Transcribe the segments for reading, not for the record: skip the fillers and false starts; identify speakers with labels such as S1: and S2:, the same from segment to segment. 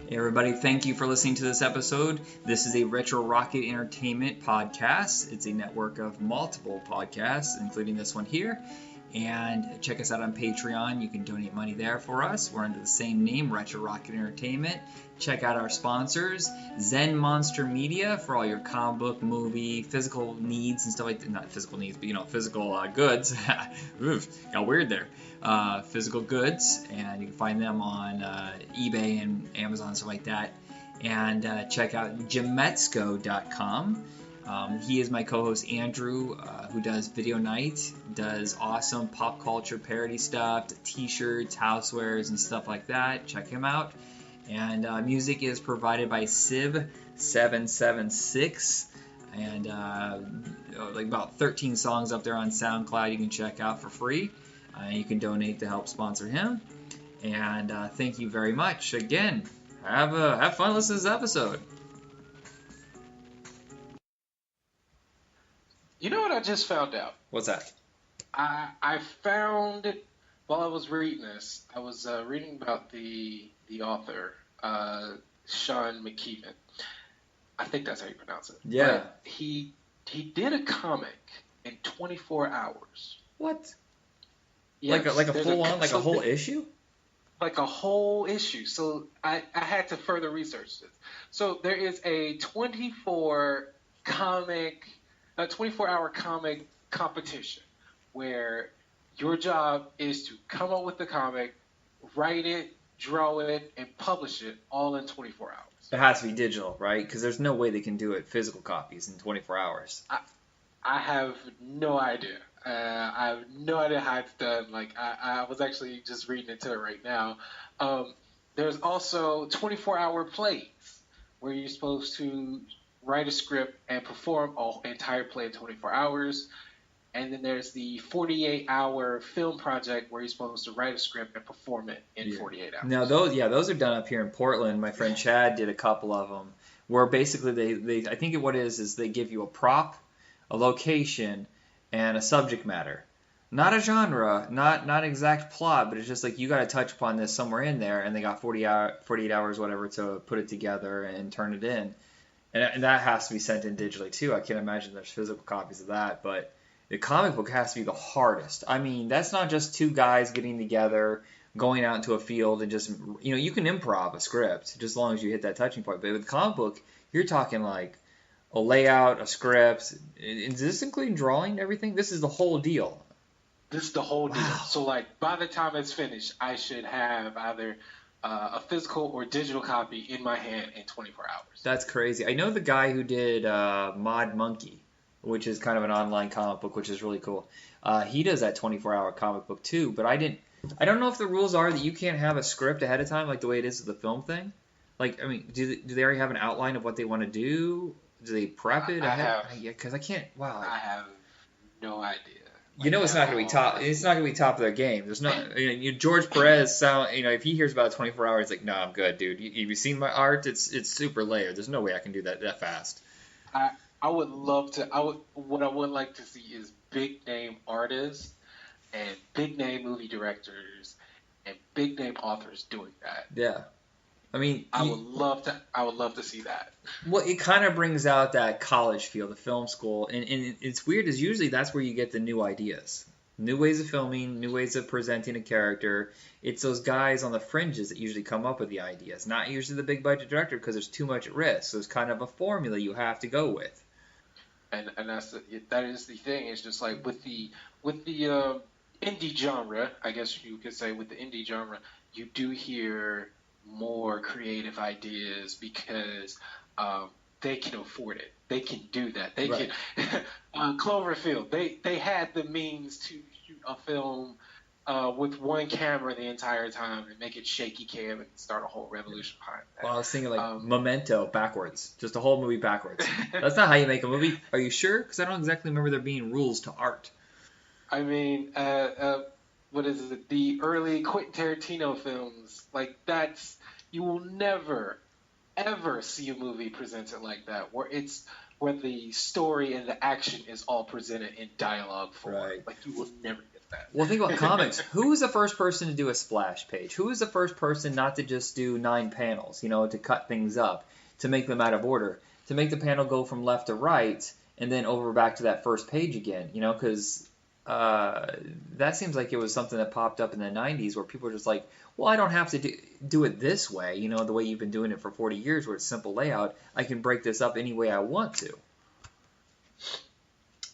S1: Hey everybody, thank you for listening to this episode. This is a Retro Rocket Entertainment podcast. It's a network of multiple podcasts, including this one here. And check us out on Patreon. You can donate money there for us. We're under the same name, Retro Rocket Entertainment. Check out our sponsors, Zen Monster Media, for all your comic book, movie, physical needs and stuff like that. Not physical needs, but physical goods. Oof, got weird there. Physical goods, and you can find them on eBay and Amazon, stuff like that. And check out Jametsco.com. He is my co-host Andrew, who does Video Night, does awesome pop culture parody stuff, t-shirts, housewares, and stuff like that. Check him out. And music is provided by Civ776, and like about 13 songs up there on SoundCloud you can check out for free. You can donate to help sponsor him. And thank you very much. Again, have fun listening to this episode.
S2: You know what I just found out?
S1: What's that?
S2: I found, while I was reading this, I was reading about the author, Sean McKeevan. I think that's how you pronounce it.
S1: Yeah.
S2: But he did a comic in 24 hours.
S1: What?
S2: Yes,
S1: like a full on, like a whole issue?
S2: Like a whole issue. So I had to further research this. So there is a 24-hour comic competition where your job is to come up with the comic, write it, draw it, and publish it all in 24 hours.
S1: It has to be digital, right? Because there's no way they can do it physical copies in 24 hours.
S2: I have no idea. I have no idea how it's done. Like, I was actually just reading into it right now. There's also 24-hour plays where you're supposed to write a script and perform an entire play in 24 hours. And then there's the 48-hour film project where you're supposed to write a script and perform it in 48 hours.
S1: Now, those are done up here in Portland. My friend Chad did a couple of them where basically they I think what it is they give you a prop, a location, and a subject matter. Not a genre, not exact plot, but it's just like you got to touch upon this somewhere in there, and they got 48 hours, whatever, to put it together and turn it in. And that has to be sent in digitally too. I can't imagine there's physical copies of that, but the comic book has to be the hardest. I mean, that's not just two guys getting together, going out into a field and just, you can improv a script just as long as you hit that touching point. But with the comic book, you're talking like a layout, a script. Is this including drawing, everything? This is the whole deal.
S2: This is the whole deal.
S1: Wow.
S2: So, like, by the time it's finished, I should have either a physical or digital copy in my hand in 24 hours.
S1: That's crazy. I know the guy who did Mod Monkey, which is kind of an online comic book, which is really cool. He does that 24-hour comic book too, but I don't know if the rules are that you can't have a script ahead of time like the way it is with the film thing. Like, I mean, do they already have an outline of what they want to do? Do they prep it ahead? Yeah, because I can't. Wow.
S2: I have no idea.
S1: It's not going to be top. It's not going to be top of their game. There's no. George Perez if he hears about 24 hours, he's like, no, I'm good, dude. Have you seen my art? It's super layered. There's no way I can do that fast.
S2: I would love to. What I would like to see is big name artists and big name movie directors and big name authors doing that.
S1: Yeah. I mean,
S2: I would love to see that.
S1: Well, it kind of brings out that college feel, the film school, and it's weird is usually that's where you get the new ideas, new ways of filming, new ways of presenting a character. It's those guys on the fringes that usually come up with the ideas, not usually the big budget director because there's too much at risk. So it's kind of a formula you have to go with.
S2: And that is the thing. It's just like with the indie genre, I guess you could say with the indie genre, you do hear more creative ideas because they can afford it. They can do that. They
S1: right.
S2: can. Cloverfield, they had the means to shoot a film with one camera the entire time and make it shaky cam and start a whole revolution behind that.
S1: Well, I was thinking like Memento backwards, just a whole movie backwards. That's not how you make a movie. Are you sure? Because I don't exactly remember there being rules to art.
S2: I mean, what is it? The early Quentin Tarantino films, like that's. You will never, ever see a movie presented like that, where the story and the action is all presented in dialogue form.
S1: Right.
S2: Like you will never get that.
S1: Well, think about comics. Who was the first person to do a splash page? Who was the first person not to just do 9 panels, to cut things up, to make them out of order, to make the panel go from left to right, and then over back to that first page again, because that seems like it was something that popped up in the 90s where people were just like, well, I don't have to do it this way, the way you've been doing it for 40 years where it's simple layout. I can break this up any way I want to.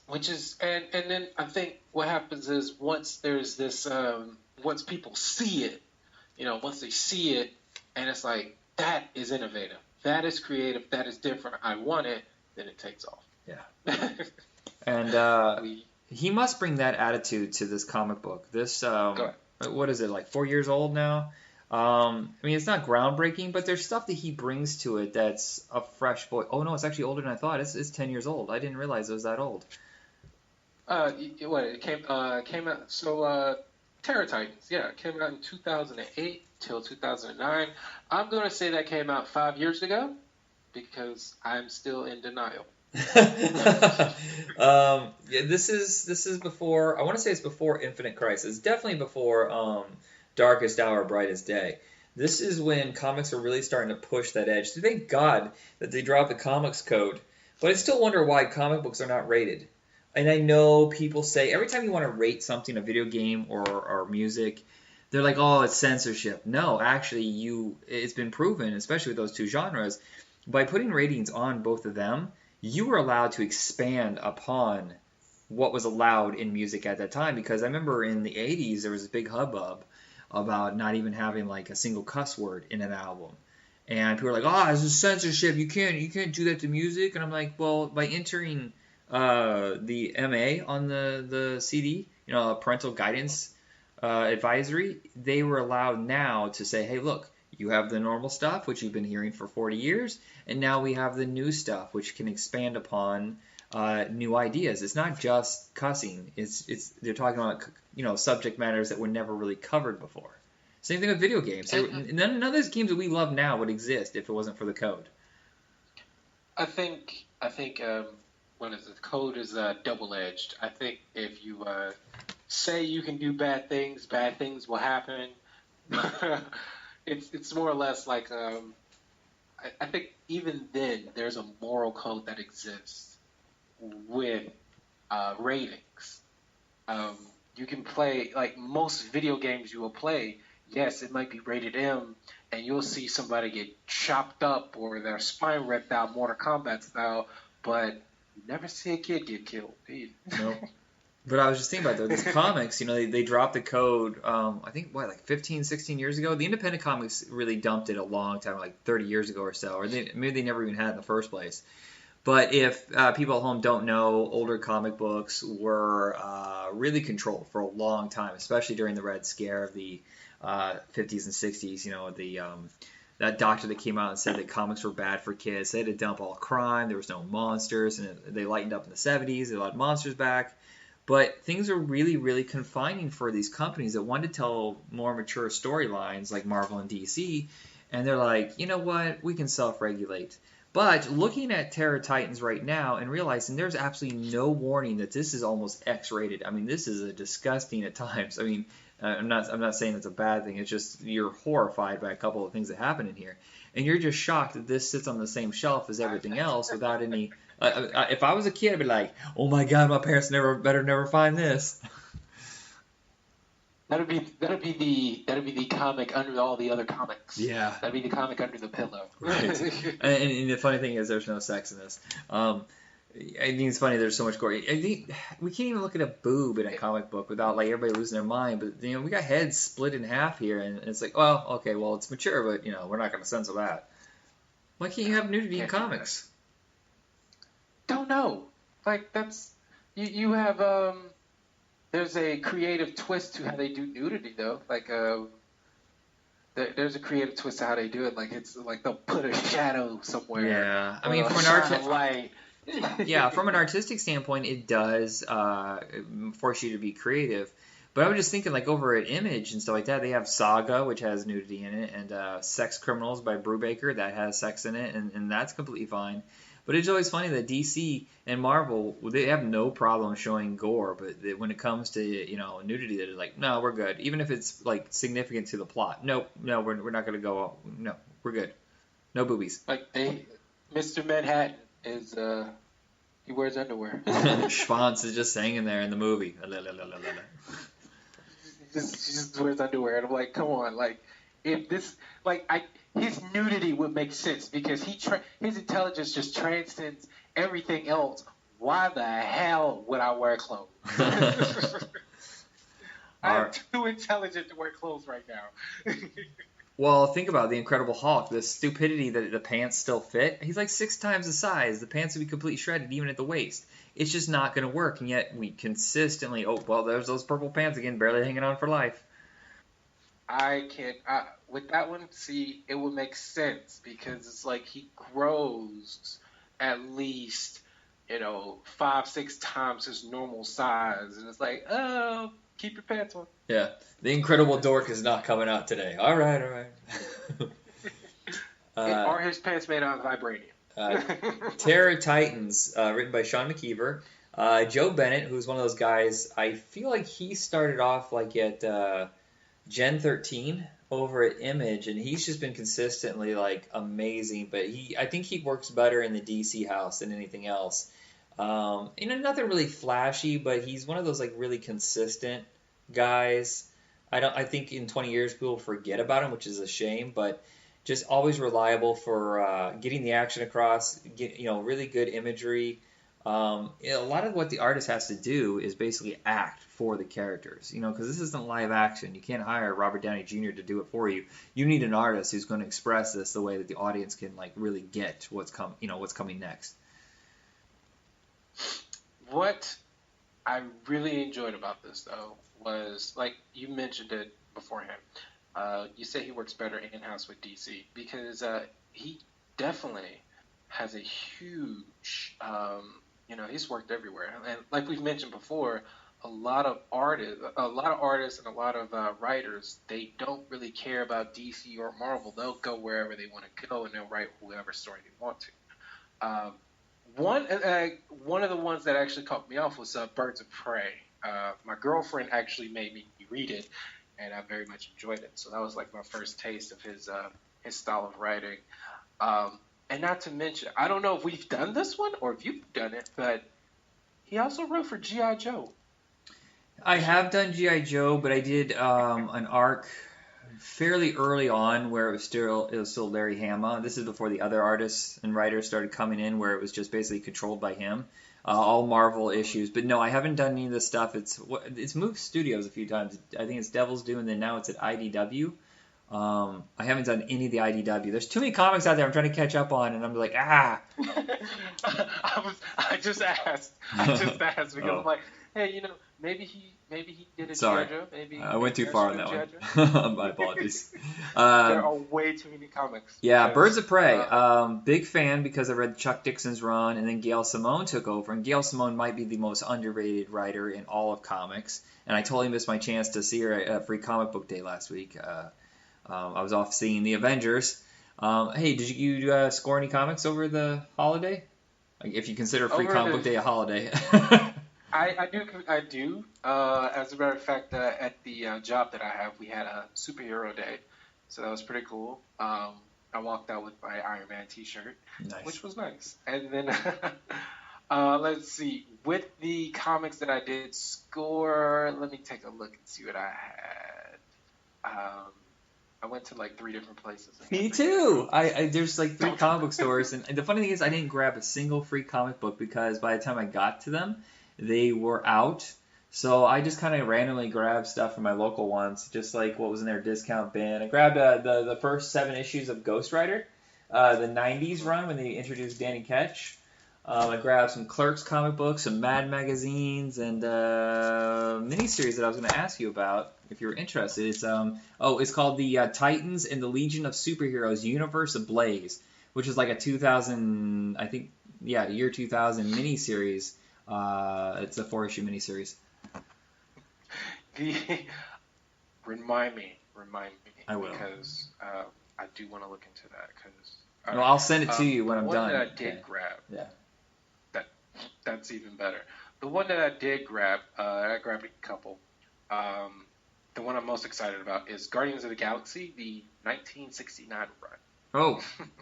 S2: Which is, and then I think what happens is once there's this, once people see it, once they see it, and it's like, that is innovative, that is creative, that is different, I want it, then it takes off.
S1: Yeah. And he must bring that attitude to this comic book. This, what is it, like 4 years old now? It's not groundbreaking, but there's stuff that he brings to it that's a fresh voice. Oh, no, it's actually older than I thought. It's 10 years old. I didn't realize it was that old.
S2: It came out, so Terror Titans, it came out in 2008 till 2009. I'm going to say that came out 5 years ago because I'm still in denial.
S1: This is before, I want to say it's before Infinite Crisis. Definitely before Darkest Hour, Brightest Day. This is when comics are really starting to push that edge. So thank God that they dropped the comics code. But I still wonder why comic books are not rated. And I know people say, every time you want to rate something, a video game or music, they're like, oh, it's censorship. No, actually, it's been proven, especially with those two genres, by putting ratings on both of them, you were allowed to expand upon what was allowed in music at that time. Because I remember in the 80s, there was a big hubbub about not even having like a single cuss word in an album. And people were like, oh, this is censorship. You can't do that to music. And I'm like, well, by entering the MA on the CD, parental guidance advisory, they were allowed now to say, hey, look, you have the normal stuff, which you've been hearing for 40 years, and now we have the new stuff, which can expand upon new ideas. It's not just cussing. They're talking about subject matters that were never really covered before. Same thing with video games. None of those games that we love now would exist if it wasn't for the code.
S2: I think what is it? Code is double-edged. I think if you say you can do bad things will happen. It's more or less like I think even then there's a moral code that exists with ratings. You can play, like most video games you will play, yes, it might be rated M, and you'll see somebody get chopped up or their spine ripped out Mortal Kombat style, but you never see a kid get killed.
S1: Nope. But I was just thinking about these comics, they dropped the code, I think, like 15, 16 years ago? The independent comics really dumped it a long time, like 30 years ago or so, or maybe they never even had it in the first place. But if people at home don't know, older comic books were really controlled for a long time, especially during the Red Scare of the 50s and 60s. That doctor that came out and said that comics were bad for kids. They had to dump all crime. There was no monsters, and they lightened up in the 70s. They allowed monsters back. But things are really, really confining for these companies that wanted to tell more mature storylines like Marvel and DC. And they're like, you know what? We can self-regulate. But looking at Terror Titans right now and realizing there's absolutely no warning that this is almost X-rated. I mean, this is a disgusting at times. I mean, I'm not saying it's a bad thing. It's just you're horrified by a couple of things that happen in here. And you're just shocked that this sits on the same shelf as everything else without any... if I was a kid, I'd be like, "Oh my God, my parents better never find this."
S2: That'd be the comic under all the other comics.
S1: Yeah.
S2: That'd be the comic under the pillow.
S1: Right. and the funny thing is, there's no sex in this. I think it's funny. There's so much gore. I think we can't even look at a boob in a comic book without like everybody losing their mind. But we got heads split in half here, and it's like, well, okay, well, it's mature, but we're not going to censor that. Why can't you have nudity in comics?
S2: Don't know. Like that's you have there's a creative twist to how they do nudity though. Like there's a creative twist to how they do it. Like it's like they'll put a shadow somewhere.
S1: Yeah, I mean from an artistic standpoint, it does force you to be creative. But I was just thinking, like over at Image and stuff like that, they have Saga, which has nudity in it, and Sex Criminals by Brubaker that has sex in it, and that's completely fine. But it's always funny that DC and Marvel, they have no problem showing gore, but when it comes to, nudity, they're like, no, we're good. Even if it's like significant to the plot. Nope, no, we're not going to go. No, we're good. No boobies.
S2: Like Mr. Manhattan is he wears underwear.
S1: Schwanz is just hanging there in the movie.
S2: He just wears underwear, and I'm like, come on, like if this, like his nudity would make sense because his intelligence just transcends everything else. Why the hell would I wear clothes? I'm too intelligent to wear clothes right now.
S1: Well, think about the Incredible Hulk, the stupidity that the pants still fit. He's like 6 times the size. The pants would be completely shredded, even at the waist. It's just not going to work, and yet we consistently, there's those purple pants again, barely hanging on for life.
S2: With that one, see, it would make sense because it's like he grows at least, 5-6 times his normal size, and it's like, oh, keep your pants on.
S1: Yeah, the Incredible Dork is not coming out today. All right.
S2: Are his pants made out of vibranium?
S1: Terror Titans, written by Sean McKeever. Joe Bennett, who's one of those guys, I feel like he started off like at Gen 13 over at Image, and he's just been consistently like amazing. But I think he works better in the DC house than anything else. Nothing really flashy, but he's one of those like really consistent guys. I think in 20 years people forget about him, which is a shame, but just always reliable for getting the action across, really good imagery. A lot of what the artist has to do is basically act for the characters, because this isn't live action. You can't hire Robert Downey Jr. to do it for you. You need an artist who's going to express this the way that the audience can like really get what's coming next.
S2: What I really enjoyed about this, though, was, like, you mentioned it beforehand. You say he works better in-house with DC because he definitely has a huge, he's worked everywhere. And like we've mentioned before, a lot of artists and a lot of writers, they don't really care about DC or Marvel. They'll go wherever they want to go, and they'll write whatever story they want to. One of the ones that actually caught me off was Birds of Prey. My girlfriend actually made me read it, and I very much enjoyed it. So that was like my first taste of his style of writing. And not to mention, I don't know if we've done this one or if you've done it, but he also wrote for G.I. Joe.
S1: I have done G.I. Joe, but I did an arc fairly early on where it was still Larry Hama. This is before the other artists and writers started coming in, where it was just basically controlled by him. All Marvel issues, but no, I haven't done any of this stuff. It's moved studios a few times. I think it's Devil's Due, and then now it's at IDW. I haven't done any of the IDW. There's too many comics out there I'm trying to catch up on, and I'm like,
S2: I just asked because I'm like, hey, maybe he did a
S1: Sorry.
S2: G.I. Joe. Maybe
S1: I went too far on that one. My apologies.
S2: There are way too many comics.
S1: Yeah, Birds of Prey. Big fan because I read Chuck Dixon's run, and then Gail Simone took over. And Gail Simone might be the most underrated writer in all of comics. And I totally missed my chance to see her at Free Comic Book Day last week. I was off seeing the Avengers. Hey, did you score any comics over the holiday? If you consider Free Comic Book Day a holiday.
S2: I do. As a matter of fact, at the job that I have, we had a superhero day, so that was pretty cool. I walked out with my Iron Man T-shirt, which was nice. And then let's see, with the comics that I did score, let me take a look and see what I had. I went to like 3 different places.
S1: Me too. There's like 3 comic book stores, and the funny thing is, I didn't grab a single free comic book because by the time I got to them, they were out. So I just kind of randomly grabbed stuff from my local ones, just like what was in their discount bin. I grabbed the first 7 issues of Ghost Rider, the 90s run when they introduced Danny Ketch. I grabbed some Clerks comic books, some Mad magazines, and a miniseries that I was going to ask you about if you were interested. It's called the Titans and the Legion of Superheroes Universe Ablaze, which is like a 2000, I think, year 2000 miniseries. It's a 4-issue miniseries.
S2: Remind me.
S1: I will.
S2: Because I do want to look into that because All
S1: No,
S2: right.
S1: I'll send it to you when
S2: The
S1: I'm
S2: one
S1: done.
S2: that I
S1: Okay.
S2: did grab,
S1: Yeah.
S2: that that's even better. The one that I did grab, I grabbed a couple. Um, the one I'm most excited about is Guardians of the Galaxy, the 1969 run.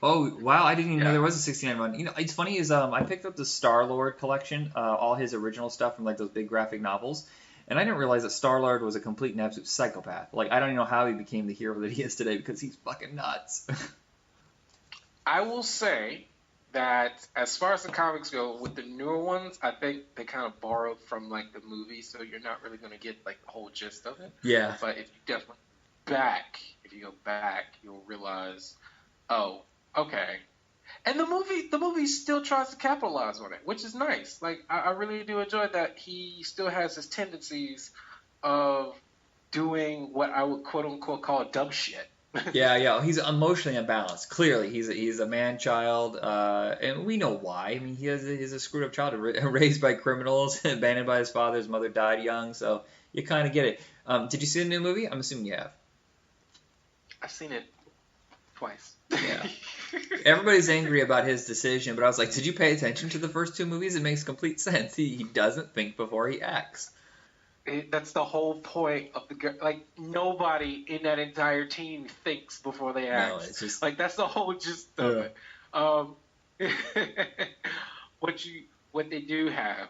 S1: Oh, wow! I didn't even know
S2: Yeah.
S1: there was a 69 one. You know, it's funny is I picked up the Star Lord collection, all his original stuff from like those big graphic novels, and I didn't realize that Star Lord was a complete and absolute psychopath. Like I don't even know how he became the hero that he is today because he's fucking nuts.
S2: I will say that as far as the comics go, with the newer ones, I think they kind of borrowed from like the movie, so you're not really going to get like the whole gist of it.
S1: Yeah.
S2: But if you go back, you'll realize, oh, okay. And the movie still tries to capitalize on it, which is nice. Like I really do enjoy that he still has his tendencies of doing what I would quote unquote call dumb shit.
S1: Yeah, yeah, he's emotionally unbalanced. Clearly, he's a man child, and we know why. I mean, he's a screwed up child, raised by criminals, abandoned by his father. His mother died young, so you kind of get it. Did you see the new movie? I'm assuming you have.
S2: I've seen it twice.
S1: Yeah. Everybody's angry about his decision, but I was like, did you pay attention to the first two movies? It makes complete sense. He doesn't think before he acts.
S2: That's the whole point of like nobody in that entire team thinks before they
S1: No,
S2: act.
S1: it's just
S2: Like that's the whole gist of
S1: yeah.
S2: it. What you what they do have.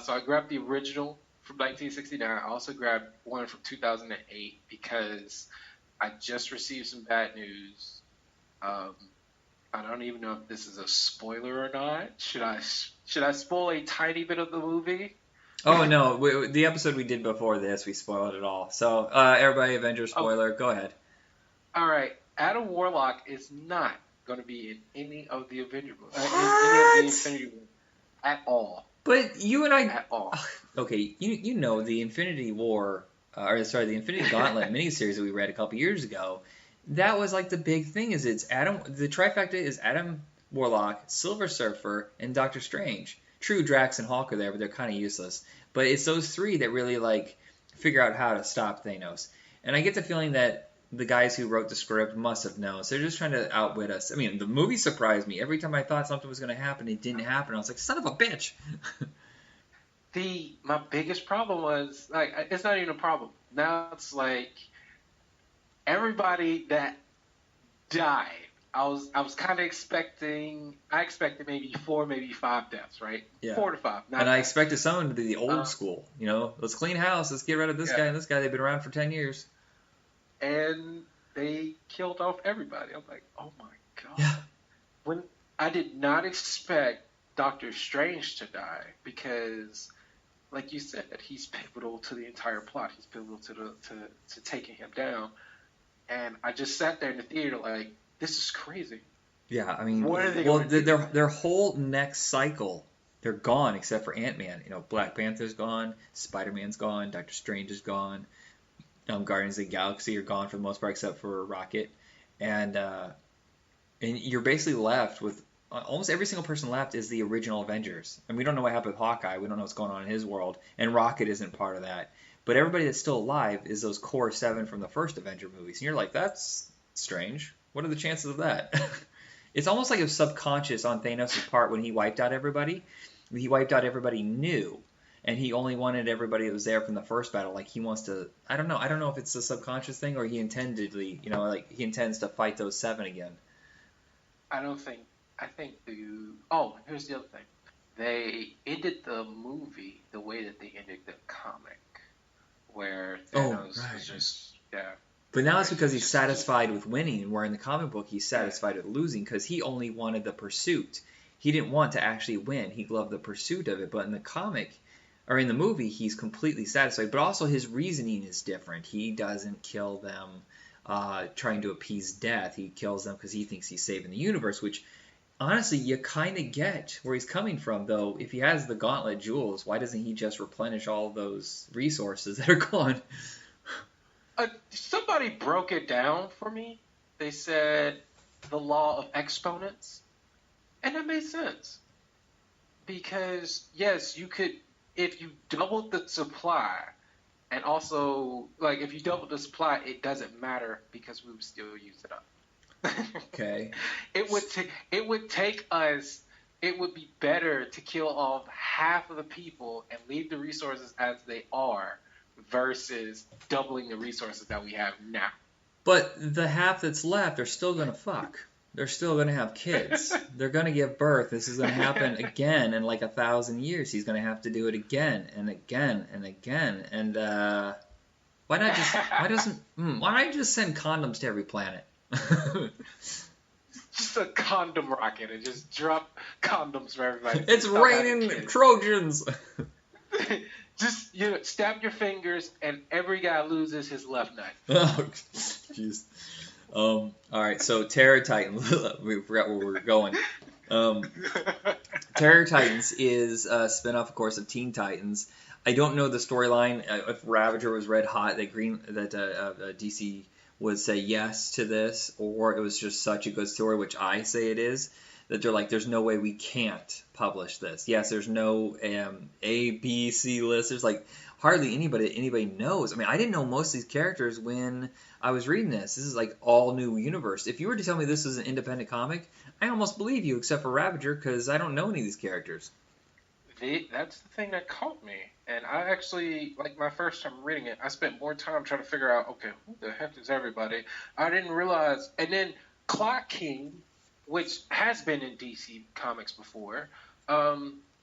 S2: So I grabbed the original from 1969. I also grabbed one from 2008 because I just received some bad news. Um, I don't even know if this is a spoiler or not. Should I spoil a tiny bit of the movie?
S1: Oh no, the episode we did before this, we spoiled it all. So everybody, Avengers
S2: Okay.
S1: spoiler, go ahead.
S2: All right, Adam Warlock is not going to be in any of the Avenger movies, in any of the
S1: What?
S2: Infinity War at all.
S1: But you and I,
S2: At all.
S1: okay, you know the Infinity War, or sorry, the Infinity Gauntlet miniseries that we read a couple years ago. That was like the big thing. Is it's Adam? The trifecta is Adam Warlock, Silver Surfer, and Doctor Strange. True, Drax and Hulk are there, but they're kind of useless. But it's those three that really like figure out how to stop Thanos. And I get the feeling that the guys who wrote the script must have known. So they're just trying to outwit us. I mean, the movie surprised me. Every time I thought something was going to happen, it didn't happen. I was like, son of a bitch.
S2: My biggest problem was like it's not even a problem. Now it's like everybody that died. I was kind of expecting. I expected maybe 4, maybe 5 deaths, right?
S1: Yeah.
S2: 4 to 5. Not
S1: And I
S2: that.
S1: expected someone to be the old school. You know, let's clean house. Let's get rid of this guy and this guy. They've been around for 10 years.
S2: And they killed off everybody. I'm like, oh my god.
S1: Yeah.
S2: When I did not expect Doctor Strange to die because, like you said, he's pivotal to the entire plot. He's pivotal to taking him down. And I just sat there in the theater like, this is crazy.
S1: Yeah, I mean,
S2: What are they
S1: well,
S2: gonna do?
S1: their whole next cycle, they're gone except for Ant-Man. You know, Black Panther's gone, Spider-Man's gone, Doctor Strange is gone, Guardians of the Galaxy are gone for the most part except for Rocket, and you're basically left with almost every single person left is the original Avengers, and we don't know what happened with Hawkeye. We don't know what's going on in his world, and Rocket isn't part of that. But everybody that's still alive is those core 7 from the first Avenger movies, and you're like, that's strange. What are the chances of that? It's almost like it was subconscious on Thanos' part when he wiped out everybody. He wiped out everybody new, and he only wanted everybody that was there from the first battle. Like he wants to, I don't know. I don't know if it's a subconscious thing or he intendedly, you know, like he intends to fight those 7 again.
S2: I think here's the other thing. They ended the movie the way that they ended the comic, where Thanos was just
S1: But now it's because he's satisfied with winning, where in the comic book he's satisfied with losing because he only wanted the pursuit. He didn't want to actually win. He loved the pursuit of it. But in the comic, or in the movie, he's completely satisfied. But also his reasoning is different. He doesn't kill them trying to appease death. He kills them because he thinks he's saving the universe, which honestly you kind of get where he's coming from. Though if he has the Gauntlet jewels, why doesn't he just replenish all of those resources that are gone?
S2: Somebody broke it down for me. They said the law of exponents, and that made sense. Because yes, you could, if you doubled the supply, and also like if you doubled the supply, it doesn't matter because we would still use it up.
S1: Okay.
S2: It would take us. It would be better to kill off half of the people and leave the resources as they are, versus doubling the resources that we have now.
S1: But the half that's left are still gonna fuck. They're still gonna have kids. They're gonna give birth. This is gonna happen again in like 1,000 years. He's gonna have to do it again and again and again. And why not just? Why not just send condoms to every planet?
S2: Just a condom rocket and just drop condoms for everybody.
S1: It's raining Trojans.
S2: Just snap your fingers and every guy loses his left nut.
S1: Oh, jeez. All right, so Terror Titans. We forgot where we were going. Terror Titans is a spinoff, of course, of Teen Titans. I don't know the storyline. If Ravager was red hot, that DC would say yes to this, or it was just such a good story, which I say it is. That they're like, there's no way we can't publish this. Yes, there's no A, B, C list. There's like hardly anybody knows. I mean, I didn't know most of these characters when I was reading this. This is like all new universe. If you were to tell me this is an independent comic, I almost believe you, except for Ravager, because I don't know any of these characters.
S2: That's the thing that caught me. And I actually, like my first time reading it, I spent more time trying to figure out, okay, who the heck is everybody? I didn't realize. And then Clock King, which has been in DC Comics before,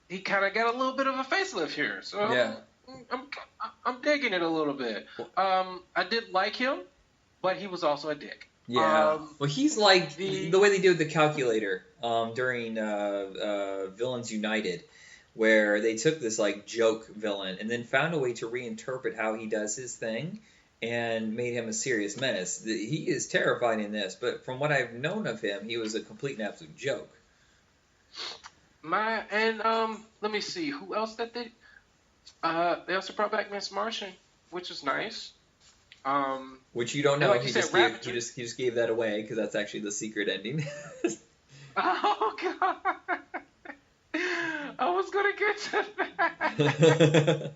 S2: he kind of got a little bit of a facelift here. So
S1: yeah.
S2: I'm digging it a little bit. I did like him, but he was also a dick.
S1: Yeah. Well, he's like the way they do the calculator during Villains United, where they took this like joke villain and then found a way to reinterpret how he does his thing and made him a serious menace. He is terrifying in this, but from what I've known of him, he was a complete and absolute joke.
S2: Let me see who else that they also brought back Miss Martian, which is nice.
S1: Which you don't know.
S2: Like
S1: he just gave that away because that's actually the secret ending.
S2: Oh god. I was gonna get to that.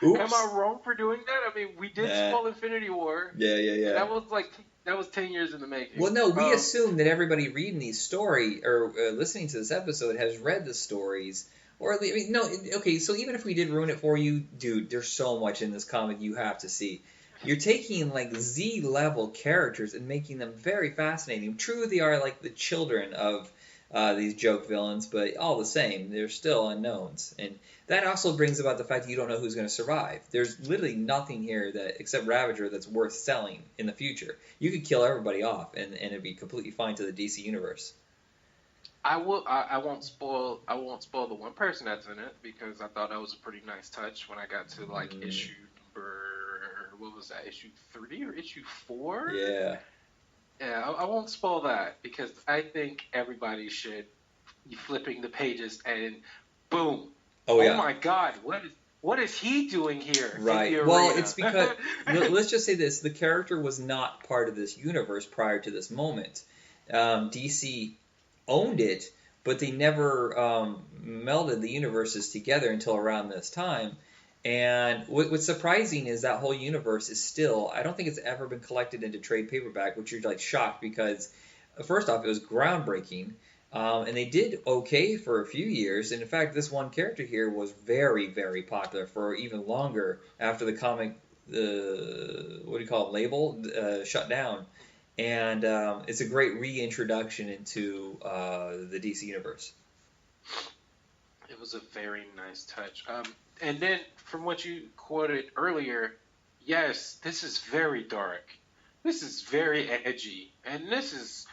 S1: Oops.
S2: Am I wrong for doing that? I mean, we did spoil Infinity War.
S1: Yeah.
S2: That was 10 years in the making.
S1: Well, no, we assume that everybody reading these story or listening to this episode has read the stories, or at least, no. Okay, so even if we did ruin it for you, dude, there's so much in this comic you have to see. You're taking like Z level characters and making them very fascinating. True, they are like the children of these joke villains, but all the same, they're still unknowns. And that also brings about the fact that you don't know who's going to survive. There's literally nothing here that except Ravager that's worth selling in the future. You could kill everybody off, and it'd be completely fine to the DC universe.
S2: I won't spoil the one person that's in it because I thought that was a pretty nice touch when I got to like issue number, what was that, issue 3 or issue 4?
S1: Yeah.
S2: Yeah, I won't spoil that because I think everybody should be flipping the pages and boom.
S1: Oh yeah.
S2: Oh my God, what is he doing here?
S1: Right. Well, it's because let's just say this: the character was not part of this universe prior to this moment. DC owned it, but they never melded the universes together until around this time. And what's surprising is that whole universe is still, I don't think it's ever been collected into trade paperback, which you're like shocked because first off, it was groundbreaking. And they did okay for a few years. And in fact, this one character here was very, very popular for even longer after the comic, label shut down. And it's a great reintroduction into the DC universe.
S2: It was a very nice touch. And then from what you quoted earlier, yes, this is very dark. This is very edgy. And this is...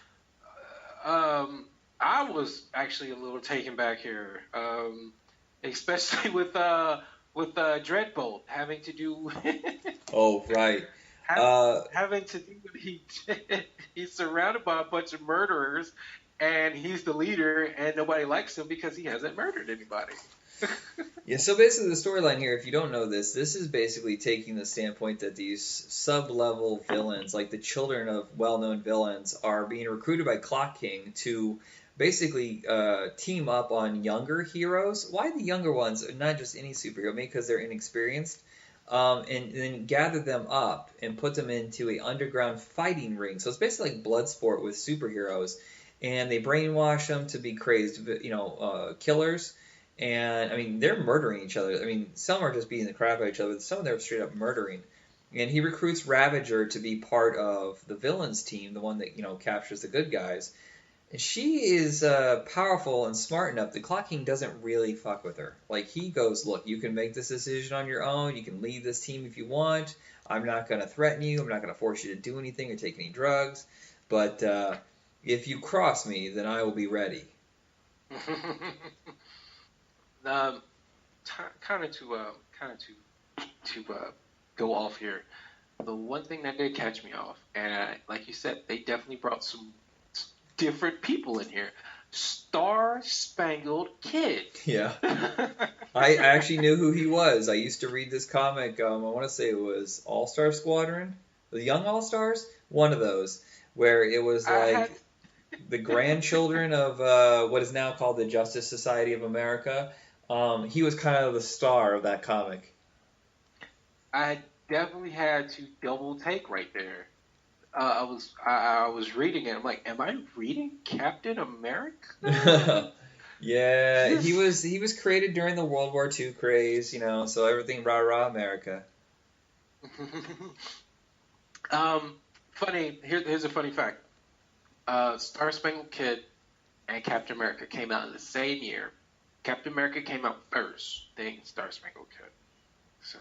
S2: I was actually a little taken back here, especially with Dreadbolt having to do.
S1: Oh right.
S2: Having to do what he did. He's surrounded by a bunch of murderers, and he's the leader, and nobody likes him because he hasn't murdered anybody.
S1: Yeah, so basically the storyline here, if you don't know this is basically taking the standpoint that these sub-level villains, like the children of well-known villains, are being recruited by Clock King to basically team up on younger heroes. Why the younger ones? Not just any superhero, maybe because they're inexperienced. and then gather them up and put them into a underground fighting ring. So it's basically like Bloodsport with superheroes, and they brainwash them to be crazed, killers. And I mean, they're murdering each other. I mean, some are just beating the crap out of each other, but some of them are straight up murdering. And he recruits Ravager to be part of the villains team, the one that captures the good guys. And she is powerful and smart enough. The Clock King doesn't really fuck with her. Like, he goes, look, you can make this decision on your own. You can leave this team if you want. I'm not going to threaten you. I'm not going to force you to do anything or take any drugs. But if you cross me, then I will be ready.
S2: Kind of to go off here. The one thing that did catch me off, and like you said, they definitely brought some different people in here. Star Spangled Kid.
S1: Yeah. I actually knew who he was. I used to read this comic. I want to say it was All-Star Squadron, the Young All-Stars, one of those, where it was like the grandchildren of what is now called the Justice Society of America. He was kind of the star of that comic.
S2: I definitely had to double take right there. I was reading it. I'm like, am I reading Captain America?
S1: Yeah, he was created during the World War II craze, so everything rah rah America.
S2: Funny. Here's a funny fact. Star Spangled Kid and Captain America came out in the same year. Captain America came out first, then Star Spangled Kid. So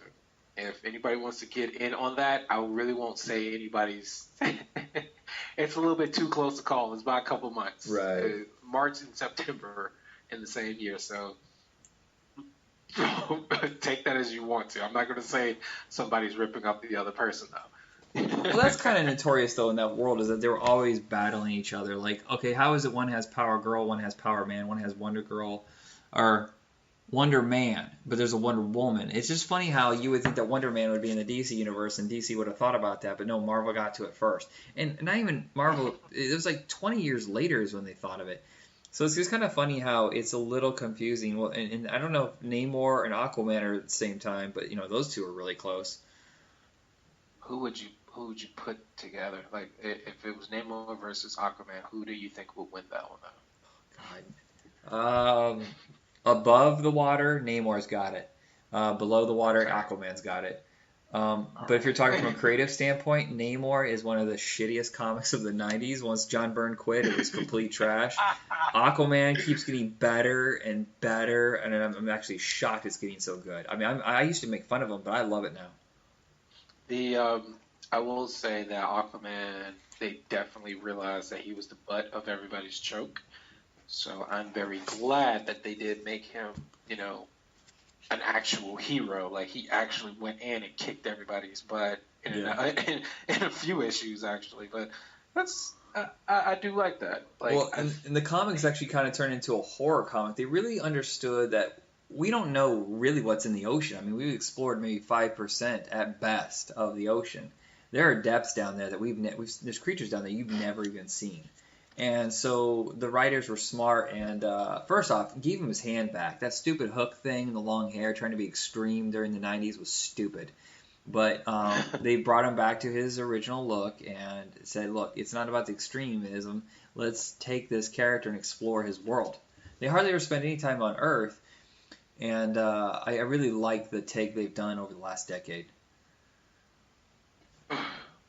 S2: if anybody wants to get in on that, I really won't say anybody's. It's a little bit too close to call. It's about a couple months.
S1: Right.
S2: March and September in the same year. So take that as you want to. I'm not going to say somebody's ripping up the other person, though.
S1: Well, that's kind of notorious, though, in that world, is that they're always battling each other. Like, okay, how is it one has Power Girl, one has Power Man, one has Wonder Girl, or Wonder Man, but there's a Wonder Woman. It's just funny how you would think that Wonder Man would be in the DC universe and DC would have thought about that, but no, Marvel got to it first. And not even Marvel, it was like 20 years later is when they thought of it. So it's just kind of funny how it's a little confusing. Well, and I don't know if Namor and Aquaman are at the same time, but those two are really close.
S2: Who would you put together? Like, if it was Namor versus Aquaman, who do you think would win that one, though?
S1: God. Above the water, Namor's got it. Below the water, Aquaman's got it. But if you're talking from a creative standpoint, Namor is one of the shittiest comics of the 90s. Once John Byrne quit, it was complete trash. Aquaman keeps getting better and better, and I'm actually shocked it's getting so good. I mean, I used to make fun of him, but I love it now.
S2: I will say that Aquaman, they definitely realized that he was the butt of everybody's joke. So I'm very glad that they did make him, an actual hero. Like, he actually went in and kicked everybody's butt in a few issues, actually. But I do like that. Like,
S1: well, and the comics actually kind of turned into a horror comic. They really understood that we don't know really what's in the ocean. I mean, we've explored maybe 5% at best of the ocean. There are depths down there that there's creatures down there you've never even seen. And so the writers were smart and, first off, gave him his hand back. That stupid Hook thing, the long hair, trying to be extreme during the 90s was stupid. But they brought him back to his original look and said, look, it's not about the extremism. Let's take this character and explore his world. They hardly ever spend any time on Earth, and I really like the take they've done over the last decade.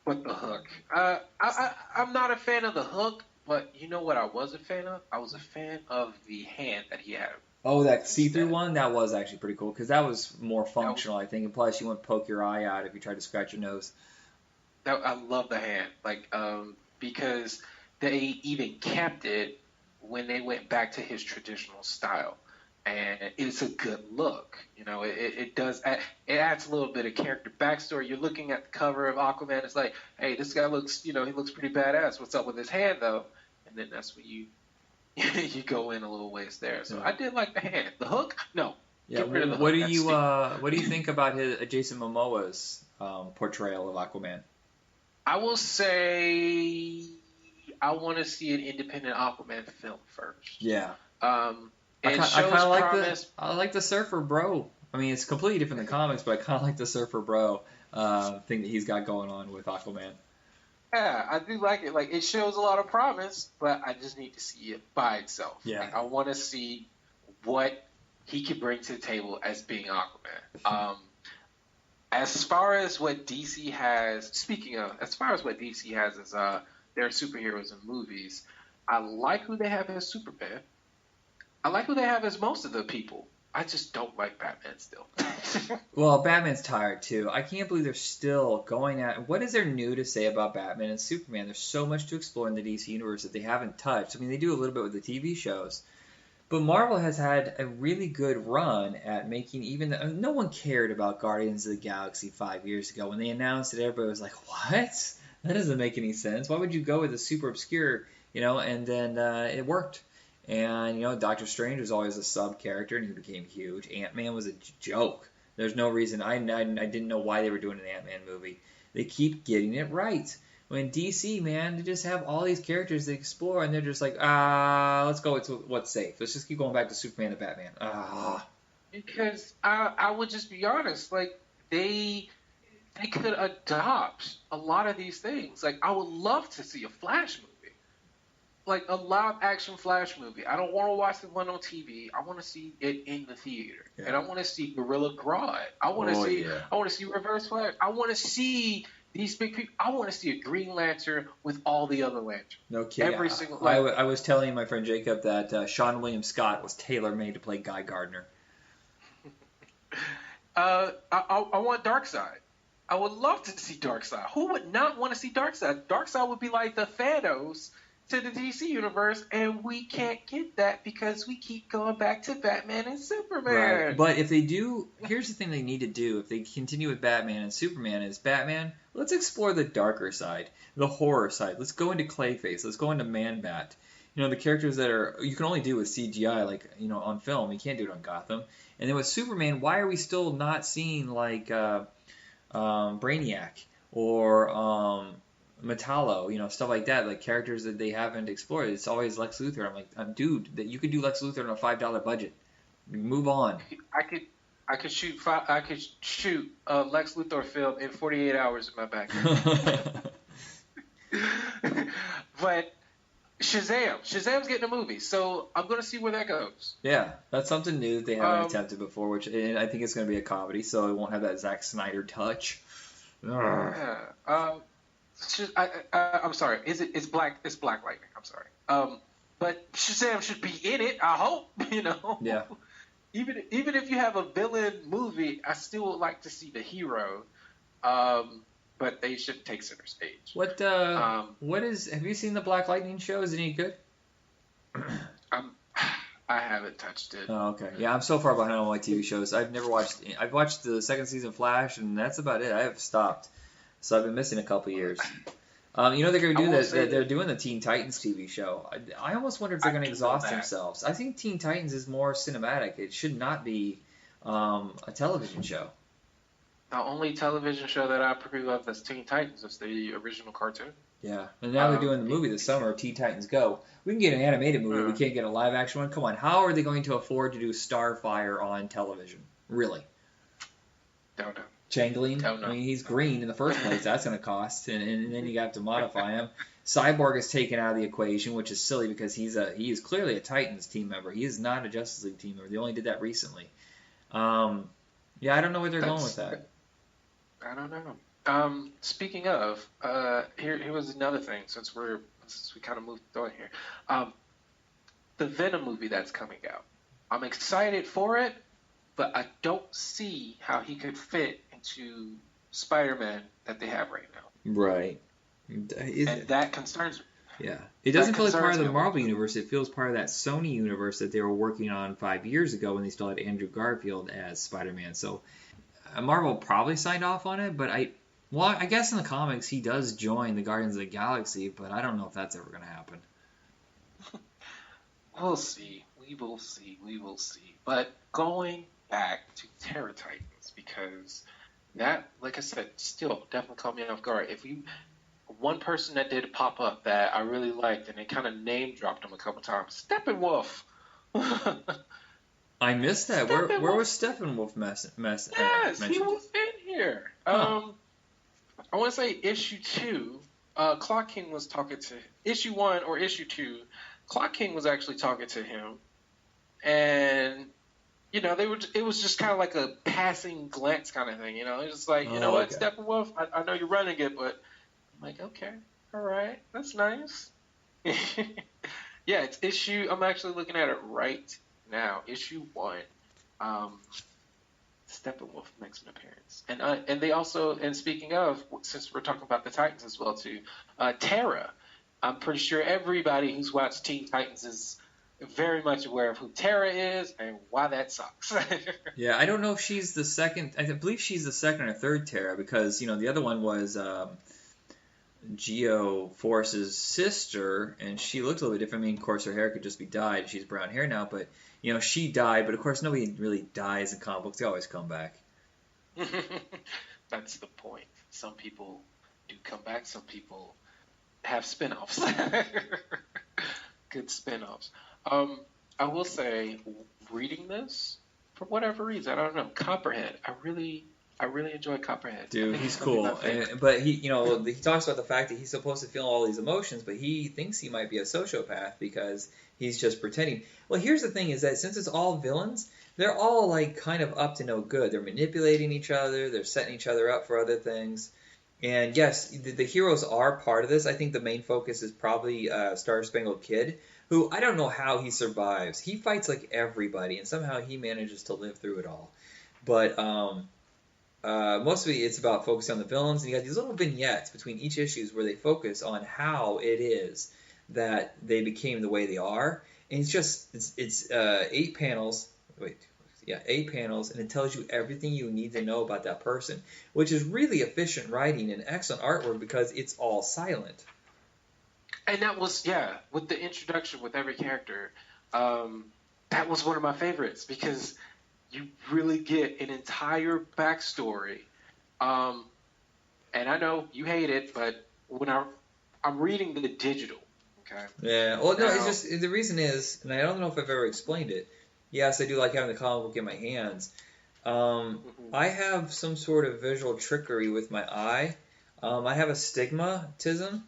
S2: What the Hook? I'm not a fan of the Hook. But you know what I was a fan of? I was a fan of the hand that he had.
S1: Oh, that see-through one? That was actually pretty cool because that was more functional, I think. And plus, you wouldn't poke your eye out if you tried to scratch your nose.
S2: I love the hand, because they even kept it when they went back to his traditional style. And it's a good look. It does. It adds a little bit of character backstory. You're looking at the cover of Aquaman. It's like, hey, this guy looks, he looks pretty badass. What's up with his hand, though? And then that's when you go in a little ways there. So I did like the hand. The Hook, no.
S1: Yeah.
S2: Get rid of the
S1: Hook. What do you think about Jason Momoa's portrayal of Aquaman?
S2: I will say I want to see an independent Aquaman film first.
S1: Yeah.
S2: It shows promise.
S1: I like the surfer bro I mean, it's completely different than comics, but I kind of like the Surfer Bro thing that he's got going on with Aquaman.
S2: Yeah, I do like it. Like, it shows a lot of promise, but I just need to see it by itself.
S1: Yeah.
S2: Like, I want to see what he can bring to the table as being Aquaman. As far as what DC has, speaking of, as far as what DC has as their superheroes in movies, I like who they have as Superman. I like who they have as most of the people. I just don't like Batman still.
S1: Well, Batman's tired too. I can't believe they're still going at. What is there new to say about Batman and Superman? There's so much to explore in the DC universe that they haven't touched. I mean, they do a little bit with the TV shows, but Marvel has had a really good run at making even. No one cared about Guardians of the Galaxy 5 years ago when they announced it. Everybody was like, "What? That doesn't make any sense. Why would you go with a super obscure?" And then it worked. And, Doctor Strange was always a sub character, and he became huge. Ant-Man was a joke. There's no reason. I didn't know why they were doing an Ant-Man movie. They keep getting it right. When DC, man, they just have all these characters they explore, and they're just like, let's go with what's safe. Let's just keep going back to Superman and Batman.
S2: Because I would just be honest, like, they could adopt a lot of these things. Like, I would love to see a Flash movie. Like a live action Flash movie. I don't want to watch the one on TV. I want to see it in the theater, and I want to see Gorilla Grodd. I want to see Reverse Flash. I want to see these big people. I want to see a Green Lantern with all the other lanterns.
S1: No kidding.
S2: Every single.
S1: I was telling my friend Jacob that Sean William Scott was tailor made to play Guy Gardner.
S2: I want Darkseid. I would love to see Darkseid. Who would not want to see Darkseid? Darkseid would be like the Thanos to the DC universe, and we can't get that because we keep going back to Batman and Superman.
S1: Right. But if they do, here's the thing they need to do if they continue with Batman and Superman is Batman, let's explore the darker side, the horror side. Let's go into Clayface. Let's go into Man-Bat. The characters that you can only do with CGI, like, on film. You can't do it on Gotham. And then with Superman, why are we still not seeing, like, Brainiac or Metallo, stuff like that, like characters that they haven't explored. It's always Lex Luthor. I'm like, dude, that you could do Lex Luthor on a $5 budget. Move on.
S2: I could shoot a Lex Luthor film in 48 hours in my backyard. But Shazam's getting a movie, so I'm going to see where that goes.
S1: Yeah, that's something new that they haven't attempted before, which and I think it's going to be a comedy, so it won't have that Zack Snyder touch.
S2: Yeah. I'm sorry. It's Black Lightning. I'm sorry. But Shazam should be in it. I hope.
S1: Yeah.
S2: Even if you have a villain movie, I still would like to see the hero. But they should take center stage.
S1: Have you seen the Black Lightning show? Is it any good?
S2: I haven't touched it.
S1: Oh, okay. Yeah, I'm so far behind on my TV shows. I've watched the second season of Flash, and that's about it. I have stopped. So I've been missing a couple years. They're going to do that. They're doing the Teen Titans TV show. I almost wonder if they're going to exhaust themselves. I think Teen Titans is more cinematic. It should not be a television show.
S2: The only television show that I approve of that's Teen Titans is the original cartoon.
S1: Yeah, and now they're doing the movie this summer, Teen Titans Go. We can get an animated movie. We can't get a live action one. Come on, how are they going to afford to do Starfire on television? Really?
S2: Don't know.
S1: Changeling. I mean, he's green in the first place. That's going to cost, and then you have to modify him. Cyborg is taken out of the equation, which is silly because he is clearly a Titans team member. He is not a Justice League team member. They only did that recently. I don't know where they're going with that.
S2: I don't know. Speaking of, here was another thing. Since we kind of moved on here, the Venom movie that's coming out. I'm excited for it, but I don't see how he could fit into Spider-Man that they have right now.
S1: Right.
S2: And that concerns me.
S1: Yeah. It doesn't feel like part of the Marvel universe. It feels part of that Sony universe that they were working on 5 years ago when they still had Andrew Garfield as Spider-Man. So Marvel probably signed off on it, but I guess in the comics he does join the Guardians of the Galaxy, but I don't know if that's ever going to happen.
S2: We'll see. We will see. But going back to Terra Titans, because that, like I said, still definitely caught me off guard. One person that did pop up that I really liked, and they kind of name dropped him a couple times, Steppenwolf.
S1: I missed that. Where was Steppenwolf
S2: Yes, he
S1: mentioned?
S2: was in here.
S1: Huh.
S2: I want to say issue 2. Clock King was talking to issue 1 or issue 2. Clock King was actually talking to him, and it was just kind of like a passing glance kind of thing. It's just like, you know what,
S1: Okay.
S2: Steppenwolf, I know you're running it, but I'm like, okay, all right, that's nice. Yeah, it's issue. I'm actually looking at it right now. Issue 1. Steppenwolf makes an appearance, and they also, and speaking of, since we're talking about the Titans as well too, Terra. I'm pretty sure everybody who's watched Teen Titans is very much aware of who Terra is and why that sucks.
S1: Yeah, I don't know if she's the second. I believe she's the second or third Terra because the other one was Geo Force's sister, and she looked a little bit different. I mean, of course, her hair could just be dyed. She's brown hair now, but she died. But of course, nobody really dies in comic books. They always come back.
S2: That's the point. Some people do come back. Some people have spin-offs. Good spin-offs. I will say, reading this, for whatever reason, I don't know, Copperhead. I really enjoy Copperhead.
S1: Dude, he's cool. But he talks about the fact that he's supposed to feel all these emotions, but he thinks he might be a sociopath because he's just pretending. Well, here's the thing: is that since it's all villains, they're all like kind of up to no good. They're manipulating each other. They're setting each other up for other things. And yes, the heroes are part of this. I think the main focus is probably Star Spangled Kid, who I don't know how he survives. He fights like everybody, and somehow he manages to live through it all. But mostly it's about focusing on the villains, and you got these little vignettes between each issues where they focus on how it is that they became the way they are. And it's 8 panels. Wait. Yeah, 8 panels, and it tells you everything you need to know about that person, which is really efficient writing and excellent artwork because it's all silent.
S2: And that was, with the introduction with every character, that was one of my favorites because you really get an entire backstory. And I know you hate it, but when I'm reading the digital, okay?
S1: Yeah, well, no, it's just, the reason is, and I don't know if I've ever explained it, yes, I do like having the comic book in my hands. I have some sort of visual trickery with my eye. I have astigmatism.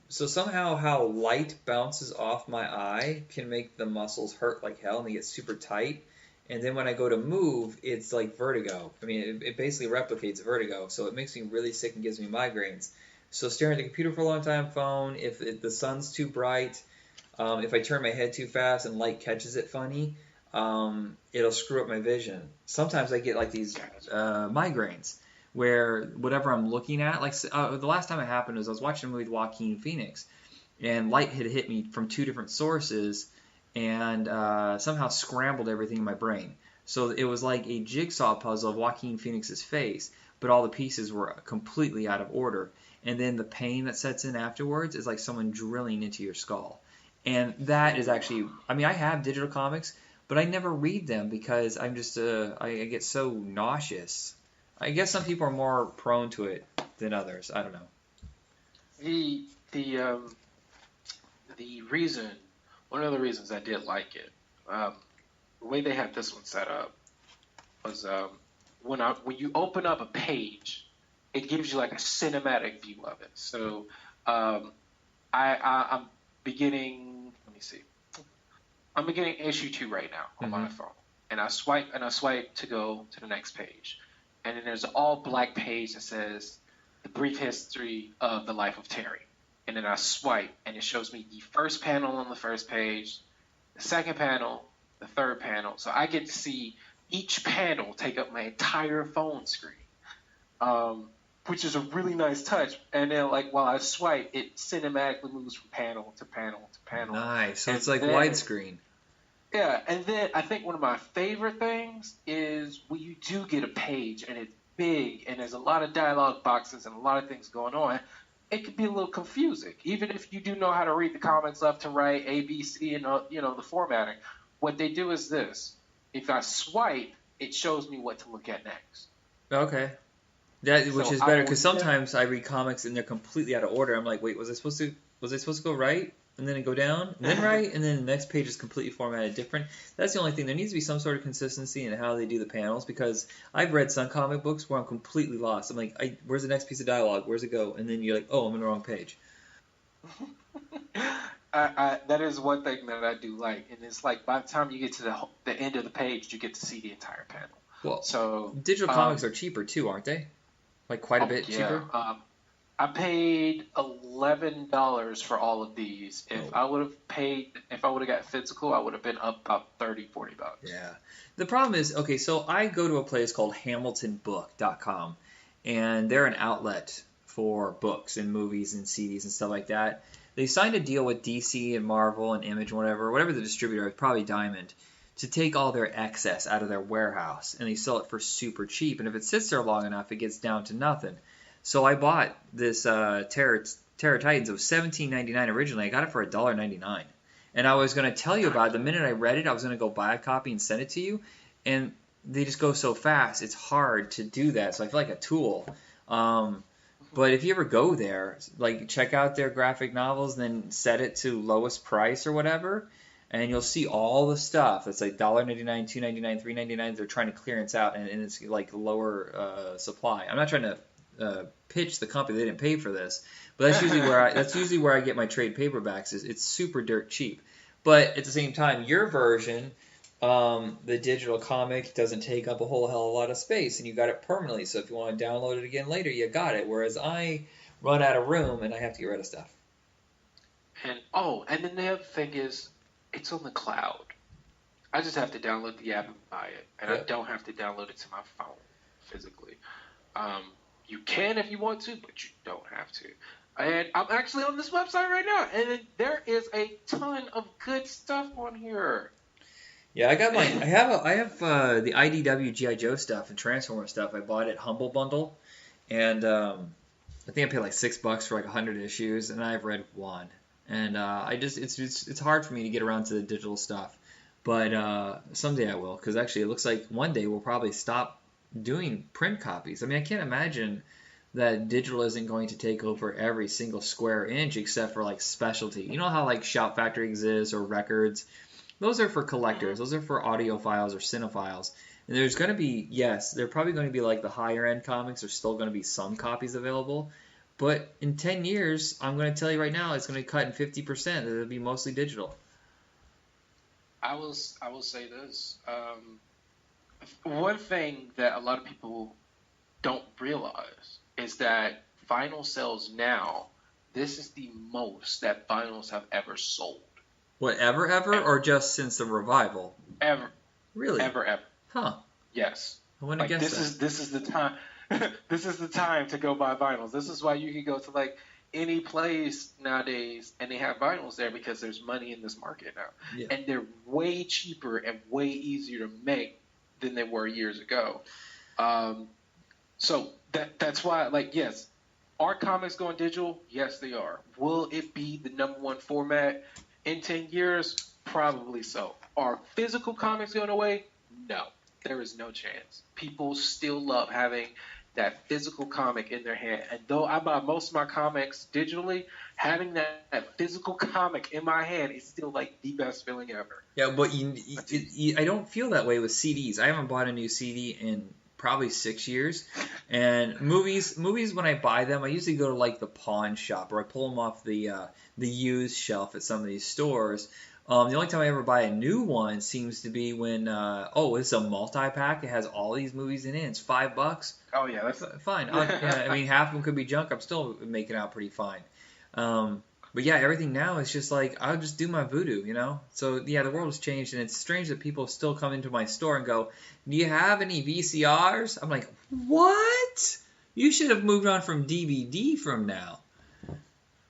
S1: So somehow how light bounces off my eye can make the muscles hurt like hell and they get super tight. And then when I go to move, it's like vertigo. I mean, it basically replicates vertigo. So it makes me really sick and gives me migraines. So staring at the computer for a long time, phone, if the sun's too bright, if I turn my head too fast and light catches it funny, it'll screw up my vision. Sometimes I get like these migraines where whatever I'm looking at, like the last time it happened was I was watching a movie with Joaquin Phoenix, and light had hit me from 2 different sources and somehow scrambled everything in my brain. So it was like a jigsaw puzzle of Joaquin Phoenix's face, but all the pieces were completely out of order. And then the pain that sets in afterwards is like someone drilling into your skull. And that is actually, I mean, I have digital comics, but I never read them because I'm just I get so nauseous. I guess some people are more prone to it than others. I don't know.
S2: The reason, one of the reasons I did like it, the way they had this one set up was when you open up a page, it gives you like a cinematic view of it. So I'm beginning. Let me see. I'm beginning issue 2 right now on my phone, and I swipe to go to the next page, and then there's an all black page that says the brief history of the life of Terry, and then I swipe, and it shows me the first panel on the first page, the second panel, the third panel, so I get to see each panel take up my entire phone screen, which is a really nice touch. And then, like, while I swipe, it cinematically moves from panel to panel to panel.
S1: Nice. So it's like widescreen.
S2: Yeah, and then I think one of my favorite things is when you do get a page and it's big and there's a lot of dialogue boxes and a lot of things going on, it can be a little confusing. Even if you do know how to read the comics left to right, A, B, C, and the formatting. What they do is this. If I swipe, it shows me what to look at next.
S1: Okay. Which is better because sometimes I read comics and they're completely out of order. I'm like, wait, was I supposed to go right? and then it go down, and then right, and then the next page is completely formatted different. That's the only thing. There needs to be some sort of consistency in how they do the panels, because I've read some comic books where I'm completely lost. I'm like, where's the next piece of dialogue? Where's it go? And then you're like, oh, I'm on the wrong page.
S2: That is one thing that I do like, and it's like by the time you get to the end of the page, you get to see the entire panel.
S1: Well,
S2: so
S1: digital comics are cheaper too, aren't they? Like quite a bit cheaper.
S2: I paid $11 for all of these. If I would have got physical, I would have been up about $30-$40.
S1: Yeah. The problem is, okay, so I go to a place called HamiltonBook.com, and they're an outlet for books and movies and CDs and stuff like that. They signed a deal with DC and Marvel and Image and whatever the distributor is, probably Diamond, to take all their excess out of their warehouse, and they sell it for super cheap. And if it sits there long enough, it gets down to nothing. So I bought this Terror Titans. It was $17.99 originally. I got it for $1.99. And I was going to tell you about it. The minute I read it, I was going to go buy a copy and send it to you. And they just go so fast. It's hard to do that. So I feel like a tool. But if you ever go there, like check out their graphic novels, then set it to lowest price or whatever, and you'll see all the stuff. It's like $1.99, $2.99, $3.99. They're trying to clearance out, and it's like lower supply. I'm not trying to pitch the company. They didn't pay for this, but that's usually where I get my trade paperbacks. It's super dirt cheap. But at the same time, your version, the digital comic doesn't take up a whole hell of a lot of space, and you got it permanently. So if you want to download it again later, you got it. Whereas I run out of room and I have to get rid of stuff.
S2: And then the other thing is, it's on the cloud. I just have to download the app and buy it, and I don't have to download it to my phone physically. You can if you want to, but you don't have to. And I'm actually on this website right now, and there is a ton of good stuff on here.
S1: Yeah, I have the IDW G.I. Joe stuff and Transformer stuff. I bought it Humble Bundle, and I think I paid like $6 for like 100 issues, and I've read one. And it's hard for me to get around to the digital stuff, but someday I will, because actually it looks like one day we'll probably stop doing print copies. I mean, I can't imagine that digital isn't going to take over every single square inch except for like specialty. You know how like Shout Factory exists or records? Those are for collectors. Those are for audiophiles or cinephiles. And there's going to be, yes, they're probably going to be like the higher end comics. There's still going to be some copies available. But in 10 years, I'm going to tell you right now, it's going to cut in 50%. It'll be mostly digital.
S2: I will say this. One thing that a lot of people don't realize is that vinyl sales now, this is the most that vinyls have ever sold.
S1: What, ever? Or just since the revival?
S2: Ever.
S1: Really?
S2: Ever.
S1: Huh.
S2: Yes.
S1: I wouldn't have guessed that.
S2: This is the time. This is the time to go buy vinyls. This is why you can go to like any place nowadays and they have vinyls there, because there's money in this market now. Yeah. And they're way cheaper and way easier to make than they were years ago. So that's why, like, yes, are comics going digital? Yes, they are. Will it be the #1 format in 10 years? Probably so. Are physical comics going away? No. There is no chance. People still love having that physical comic in their hand. And though I buy most of my comics digitally, having that physical comic in my hand is still like the best feeling ever.
S1: Yeah, but I don't feel that way with CDs. I haven't bought a new CD in probably 6 years. And movies, when I buy them, I usually go to like the pawn shop, or I pull them off the used shelf at some of these stores. The only time I ever buy a new one seems to be when, it's a multi-pack. It has all these movies in it. It's $5.
S2: Oh, yeah, that's
S1: fine. I mean, half of them could be junk. I'm still making out pretty fine. But yeah, everything now is just like, I'll just do my voodoo, you know? So yeah, the world has changed, and it's strange that people still come into my store and go, do you have any VCRs? I'm like, what? You should have moved on from DVD from now.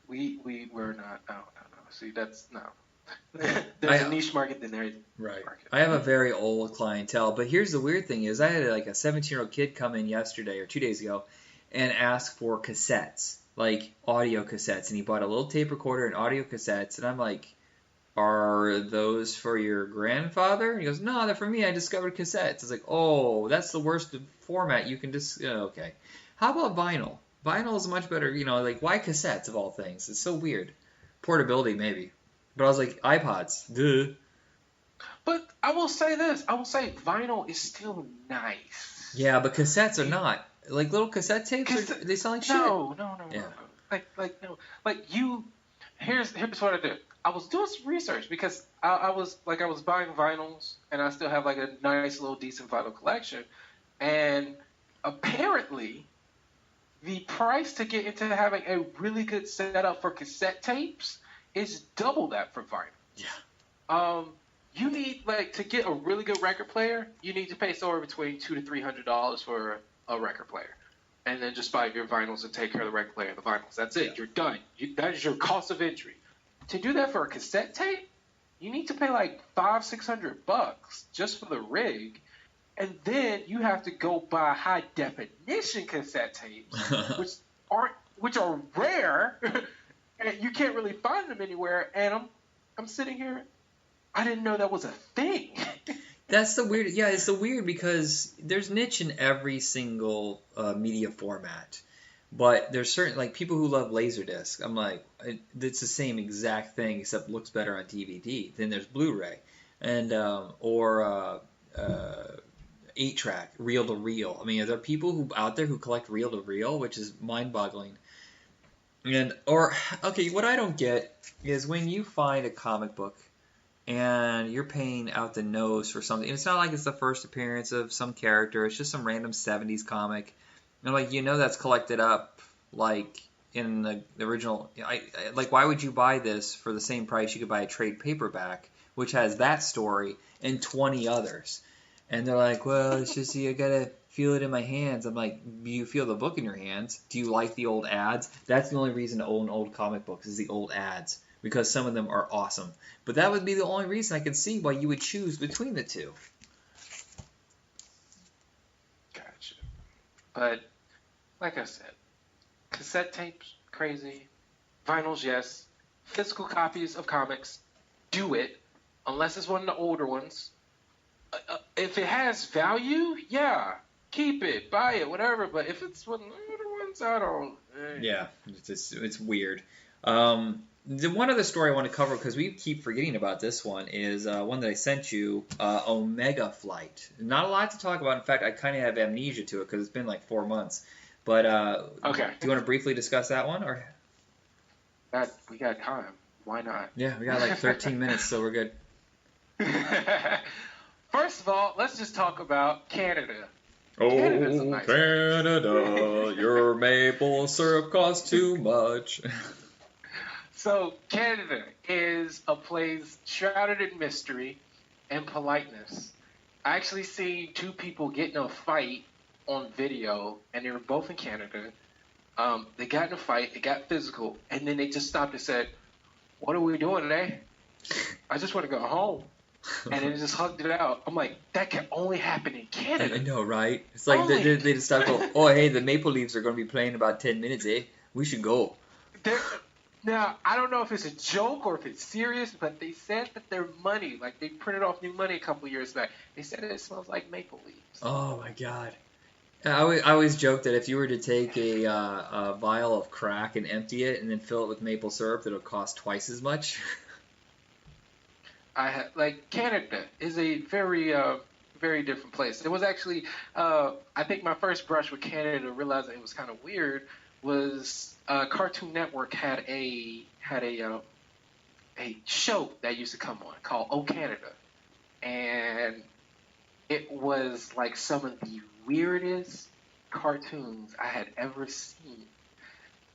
S2: We're not, no. See, that's, no. There's a niche market, then there's
S1: right.
S2: Market.
S1: I have a very old clientele, but here's the weird thing is I had like a 17-year-old kid come in yesterday or 2 days ago and ask for cassettes, like audio cassettes, and he bought a little tape recorder and audio cassettes, and I'm like, are those for your grandfather? And he goes, no, they're for me. I discovered cassettes. It's like, oh, that's the worst format you can just, okay. How about vinyl? Vinyl is much better, like why cassettes of all things? It's so weird. Portability, maybe. But I was like, iPods, duh.
S2: But I will say this. I will say vinyl is still nice.
S1: Yeah, but cassettes are not. Like little cassette tapes, they sound like shit.
S2: No.
S1: Yeah.
S2: No. Here's what I did. I was doing some research because I was buying vinyls, and I still have like a nice little decent vinyl collection. And apparently, the price to get into having a really good setup for cassette tapes is double that for vinyl.
S1: Yeah.
S2: You need to get a really good record player. You need to pay somewhere between $200 to $300 for a record player, and then just buy your vinyls and take care of the record player and the vinyls. That's it. You're done. That is your cost of entry. To do that for a cassette tape, you need to pay like $500-600 just for the rig, and then you have to go buy high definition cassette tapes, which are rare, and you can't really find them anywhere. And I'm sitting here. I didn't know that was a thing.
S1: That's the weird. Yeah, it's the weird because there's niche in every single media format, but there's certain like people who love Laserdisc. I'm like, it's the same exact thing except looks better on DVD. Then there's Blu-ray, and or 8-track, reel to reel. I mean, are there people who out there who collect reel to reel, which is mind-boggling. Okay, what I don't get is when you find a comic book and you're paying out the nose for something. And it's not like it's the first appearance of some character. It's just some random 70s comic. And that's collected up like in the original. Like, why would you buy this for the same price you could buy a trade paperback, which has that story and 20 others? And they're like, well, it's just you gotta feel it in my hands. I'm like, do you feel the book in your hands? Do you like the old ads? That's the only reason to own old comic books is the old ads. Because some of them are awesome. But that would be the only reason I could see why you would choose between the two.
S2: Gotcha. But, like I said, cassette tapes, crazy. Vinyls, yes. Physical copies of comics, do it. Unless it's one of the older ones. If it has value, yeah. Keep it, buy it, whatever. But if it's one of the older ones, I don't...
S1: Yeah, it's weird. The one other story I want to cover, because we keep forgetting about this one, is one that I sent you, Omega Flight. Not a lot to talk about. In fact, I kind of have amnesia to it because it's been like 4 months. But
S2: okay.
S1: Do you want to briefly discuss that one? Or
S2: we got time. Why not?
S1: Yeah, we got like 13 minutes, so we're good.
S2: First of all, let's just talk about Canada.
S1: Oh, Canada, your maple syrup costs too much.
S2: So, Canada is a place shrouded in mystery and politeness. I actually seen two people get in a fight on video, and they were both in Canada. They got in a fight, it got physical, and then they just stopped and said, "What are we doing today? I just want to go home." And then just hugged it out. I'm like, that can only happen in Canada.
S1: I know, right? It's like they just start going, "Oh, hey, the Maple Leafs are going to be playing in about 10 minutes, eh? We should go."
S2: Now, I don't know if it's a joke or if it's serious, but they said that their money, like they printed off new money a couple years back, they said it smells like maple leaves.
S1: Oh, my God. I always joke that if you were to take a vial of crack and empty it and then fill it with maple syrup, that it'll cost twice as much.
S2: Canada is a very, very different place. It was actually, I think my first brush with Canada, realizing it was kind of weird, was Cartoon Network had a show that used to come on called Oh Canada, and it was like some of the weirdest cartoons I had ever seen.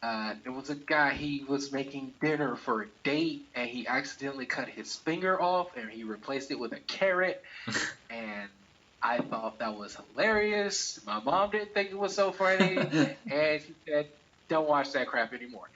S2: There was a guy, he was making dinner for a date, and he accidentally cut his finger off, and he replaced it with a carrot, and I thought that was hilarious. My mom didn't think it was so funny, and she said, "Don't watch that crap anymore."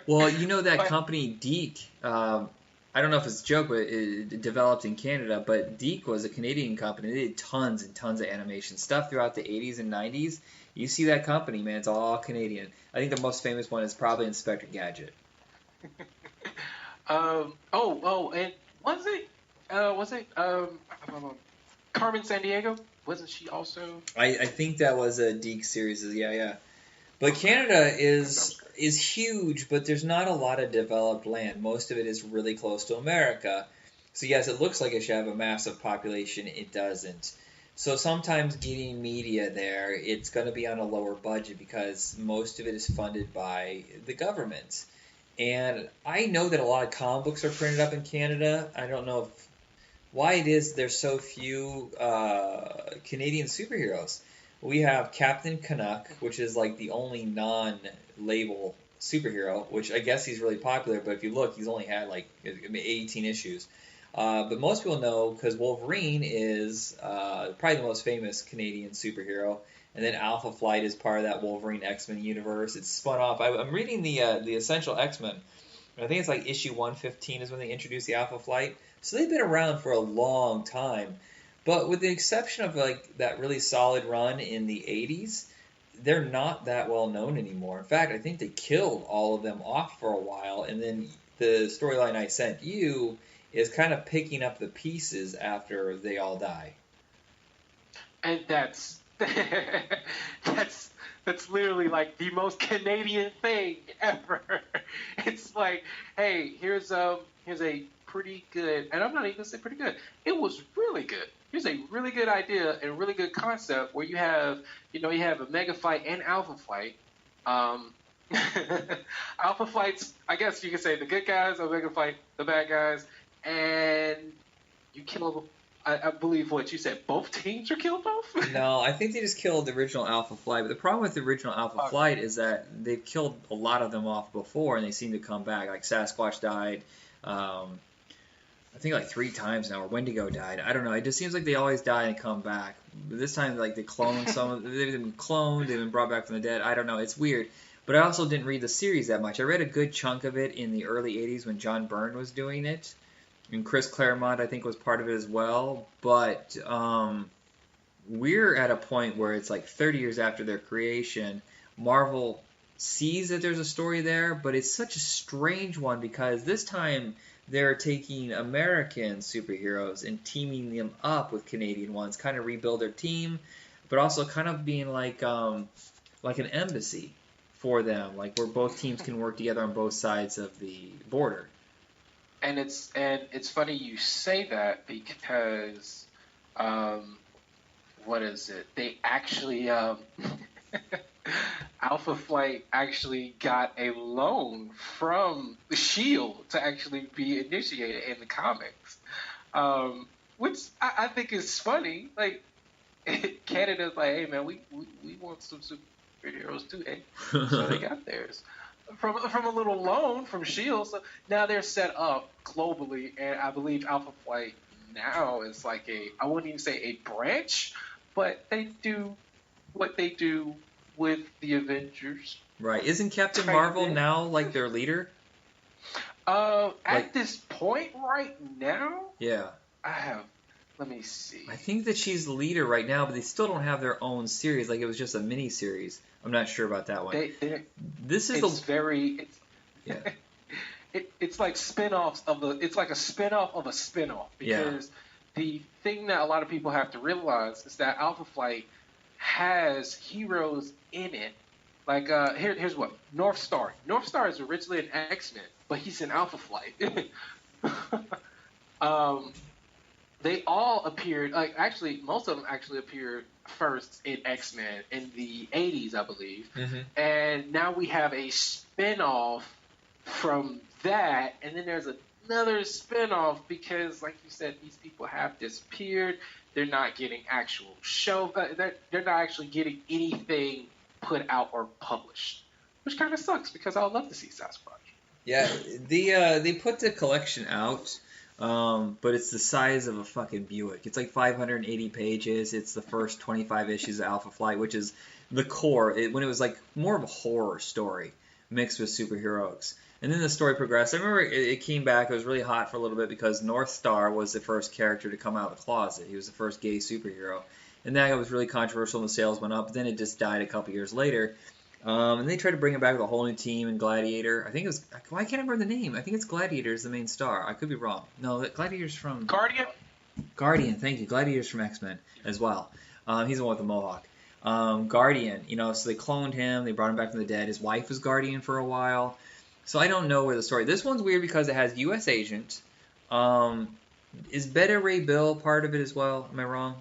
S1: Well, you know that company, Deke, I don't know if it's a joke, but it developed in Canada, but Deke was a Canadian company. They did tons and tons of animation stuff throughout the 80s and 90s. You see that company, man, it's all Canadian. I think the most famous one is probably Inspector Gadget.
S2: And was it Carmen Sandiego? Wasn't she also?
S1: I think that was a Deke series, yeah. But Canada is is huge, but there's not a lot of developed land. Most of it is really close to America. So yes, it looks like it should have a massive population. It doesn't. So sometimes getting media there, it's going to be on a lower budget because most of it is funded by the government. And I know that a lot of comic books are printed up in Canada. I don't know why it is there's so few Canadian superheroes. We have Captain Canuck, which is like the only non-label superhero, which I guess he's really popular, but if you look, he's only had like 18 issues. But most people know because Wolverine is probably the most famous Canadian superhero, and then Alpha Flight is part of that Wolverine X-Men universe. It's spun off. I'm reading the Essential X-Men. I think it's like issue 115 is when they introduced the Alpha Flight. So they've been around for a long time. But with the exception of like that really solid run in the 80s, they're not that well known anymore. In fact, I think they killed all of them off for a while, and then the storyline I sent you is kind of picking up the pieces after they all die.
S2: And that's literally like the most Canadian thing ever. It's like, hey, here's a pretty good, and I'm not even gonna say pretty good. It was really good. Here's a really good idea and a really good concept where you have a Mega Fight and Alpha Flight. Alpha Flight's, I guess you could say the good guys, Omega Fight the bad guys, and you kill. I believe what you said. Both teams are killed off.
S1: No, I think they just killed the original Alpha Flight. But the problem with the original Alpha Flight is that they've killed a lot of them off before, and they seem to come back. Like Sasquatch died. I think like 3 times now, or Wendigo died. I don't know. It just seems like they always die and come back. But this time, like they cloned some. They've been cloned. They've been brought back from the dead. I don't know. It's weird. But I also didn't read the series that much. I read a good chunk of it in the early '80s when John Byrne was doing it, and Chris Claremont I think was part of it as well. But we're at a point where it's like 30 years after their creation. Marvel sees that there's a story there, but it's such a strange one because this time they're taking American superheroes and teaming them up with Canadian ones, kind of rebuild their team, but also kind of being like an embassy for them, like where both teams can work together on both sides of the border.
S2: And it's funny you say that because what is it? They actually Alpha Flight actually got a loan from the Shield to actually be initiated in the comics, which I think is funny. Like Canada's like, hey man, we want some superheroes too, hey. So they got theirs from a little loan from Shield. So now they're set up globally, and I believe Alpha Flight now is like I wouldn't even say a branch, but they do what they do with the Avengers.
S1: Right. Isn't Captain Marvel now like their leader?
S2: At this point right now?
S1: Yeah.
S2: Let me see.
S1: I think that she's the leader right now, but they still don't have their own series. Like it was just a mini series. I'm not sure about that one.
S2: It's like spin-offs it's like a spin-off of a spin-off because the thing that a lot of people have to realize is that Alpha Flight has heroes in it. Like here's what North Star. North Star is originally an X-Men, but he's in Alpha Flight. They all appeared. Like actually, most of them actually appeared first in X-Men in the 80s, I believe. Mm-hmm. And now we have a spin-off from that, and then there's another spin-off because, like you said, these people have disappeared. They're not getting actual show. They're not actually getting anything put out or published, which kind of sucks because I would love to see Sasquatch.
S1: Yeah, they put the collection out, but it's the size of a fucking Buick. It's like 580 pages. It's the first 25 issues of Alpha Flight, which is the core. When it was like more of a horror story mixed with superheroics. And then the story progressed. I remember it came back. It was really hot for a little bit because North Star was the first character to come out of the closet. He was the first gay superhero. And that was really controversial and the sales went up. But then it just died a couple years later. And they tried to bring it back with a whole new team and Gladiator. I think it was... Why can't I remember the name? I think it's Gladiator is the main star. I could be wrong. No, Gladiator's from...
S2: Guardian?
S1: Guardian, thank you. Gladiator's from X-Men as well. He's the one with the mohawk. Guardian, so they cloned him, they brought him back from the dead. His wife was Guardian for a while. So I don't know where the story. This one's weird because it has U.S. Agent. Is Beta Ray Bill part of it as well? Am I wrong?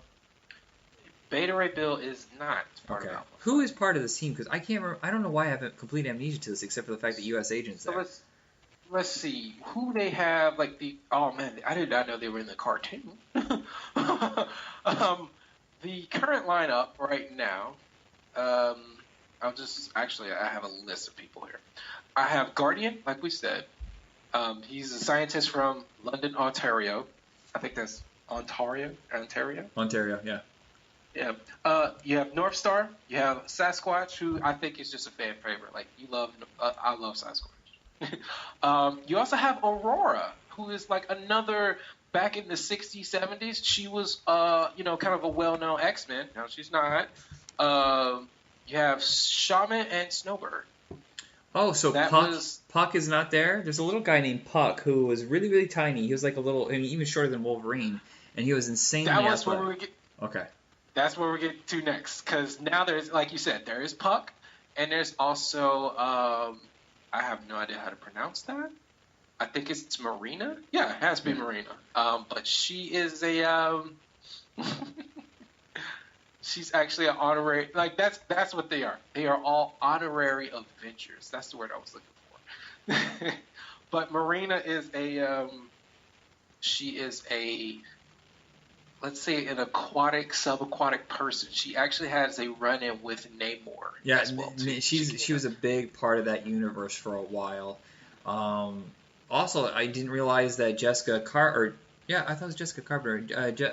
S2: Beta Ray Bill is not part of Alpha.
S1: Who is part of this team? Because I can't remember. I don't know why I have complete amnesia to this, except for the fact that U.S. Agent's there.
S2: So let's see who they have. Like oh man, I did not know they were in the cartoon. The current lineup right now. I have a list of people here. I have Guardian, like we said. He's a scientist from London, Ontario. I think that's Ontario.
S1: Ontario, yeah.
S2: Yeah. You have North Star. You have Sasquatch, who I think is just a fan favorite. Like I love Sasquatch. You also have Aurora, who is like another. Back in the 60s, 70s, she was kind of a well-known X-Men. Now she's not. You have Shaman and Snowbird.
S1: Oh, so Puck is not there? There's a little guy named Puck who was really, really tiny. He was like even shorter than Wolverine, and he was insanely athletic. Okay.
S2: That's where we get to next, because now there's, like you said, there is Puck, and there's also, I have no idea how to pronounce that. I think it's Marina. Yeah, it has to be Marina. But she is she's actually an honorary. Like that's what they are. They are all honorary Avengers. That's the word I was looking for. But Marina is she is a, let's say, an subaquatic person. She actually has a run-in with Namor.
S1: Yeah,
S2: as well, too.
S1: She was a big part of that universe for a while. Also, I didn't realize that Julia Carpenter,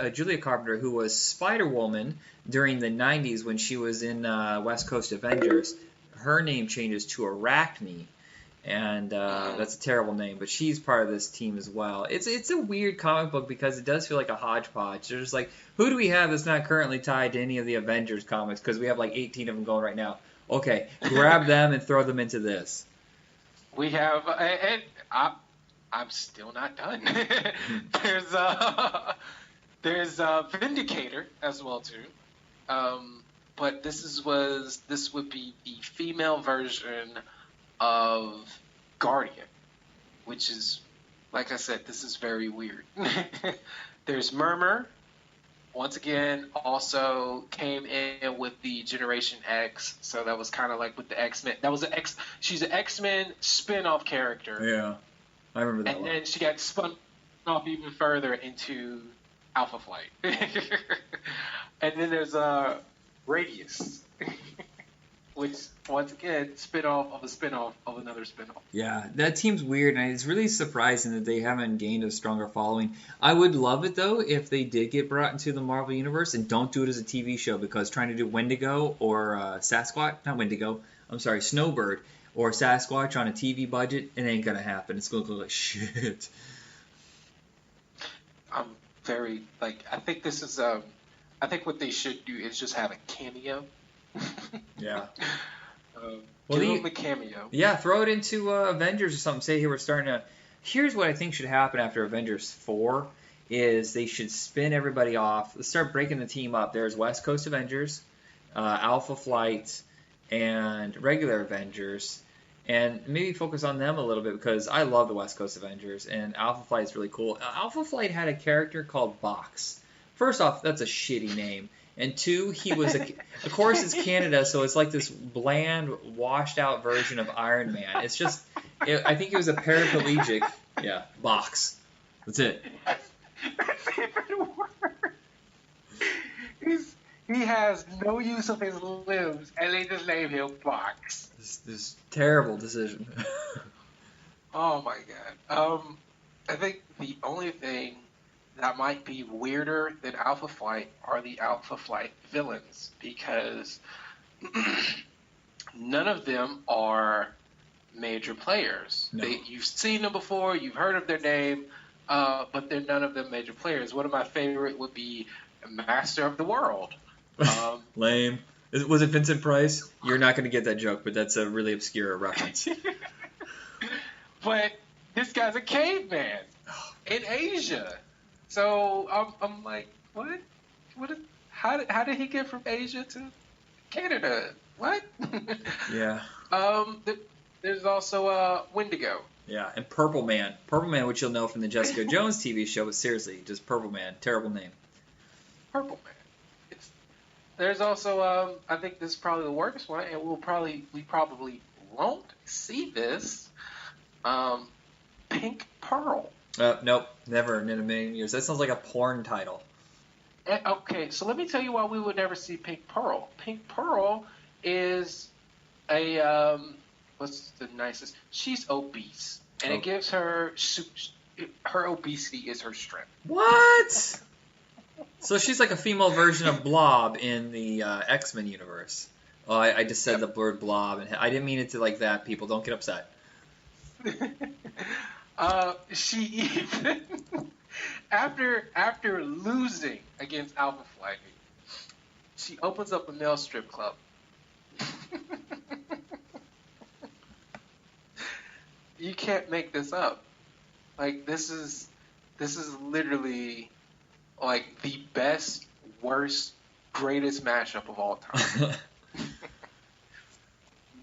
S1: Julia Carpenter, who was Spider-Woman during the 90s when she was in West Coast Avengers, her name changes to Arachne, and that's a terrible name, but she's part of this team as well. It's a weird comic book because it does feel like a hodgepodge. They're just like, who do we have that's not currently tied to any of the Avengers comics? Because we have like 18 of them going right now. Okay, grab them and throw them into this.
S2: We have, and I'm still not done. There's Vindicator as well too, but this would be the female version of Guardian, which is, like I said, this is very weird. There's Murmur. Once again, also came in with the Generation X, so that was kind of like with the X-Men. She's an X-Men spin-off character.
S1: Yeah, I remember that.
S2: And then she got spun off even further into Alpha Flight. And then there's Radius, which once again spin-off of a spin-off of another spin-off.
S1: Yeah, that team's weird, and it's really surprising that they haven't gained a stronger following. I would love it, though, if they did get brought into the Marvel Universe, and don't do it as a TV show, because trying to do Wendigo or Snowbird or Sasquatch on a TV budget, it ain't gonna happen. It's gonna look like shit.
S2: I'm very, I think this is, I think what they should do is just have a cameo.
S1: Yeah.
S2: Give them a cameo.
S1: Yeah, throw it into Avengers or something. Say, here, we're starting to... Here's what I think should happen after Avengers 4, is they should spin everybody off. Let's start breaking the team up. There's West Coast Avengers, Alpha Flight, and regular Avengers. And maybe focus on them a little bit, because I love the West Coast Avengers, and Alpha Flight is really cool. Alpha Flight had a character called Box. First off, that's a shitty name. And two, he was of course it's Canada, so it's like this bland, washed out version of Iron Man. It's just, I think he was a paraplegic. Yeah, Box. That's it.
S2: That's even worse. He has no use of his limbs, and they just name him Box.
S1: This terrible decision.
S2: Oh my god. I think the only thing that might be weirder than Alpha Flight are the Alpha Flight villains, because none of them are major players.
S1: No.
S2: You've seen them before, you've heard of their name, but they're none of them major players. One of my favorite would be Master of the World.
S1: Lame. Was it Vincent Price? You're not going to get that joke, but that's a really obscure reference.
S2: But this guy's a caveman in Asia. So I'm like, what? How did he get from Asia to Canada. What?
S1: Yeah.
S2: There's also Wendigo.
S1: Yeah, and Purple Man. Purple Man, which you'll know from the Jessica Jones TV show, but seriously, just Purple Man. Terrible name.
S2: Purple Man. There's also I think this is probably the worst one, and we probably won't see this. Pink Pearl.
S1: Nope, never in a million years. That sounds like a porn title.
S2: Okay, so let me tell you why we would never see Pink Pearl. Pink Pearl is a what's the nicest? She's obese, and it gives her obesity is her strength.
S1: What? So she's like a female version of Blob in the X-Men universe. Oh, I just said the word Blob, and I didn't mean it to like that. People, don't get upset.
S2: She even after losing against Alpha Flight, she opens up a male strip club. You can't make this up. Like this is literally like the best, worst, greatest mashup of all time.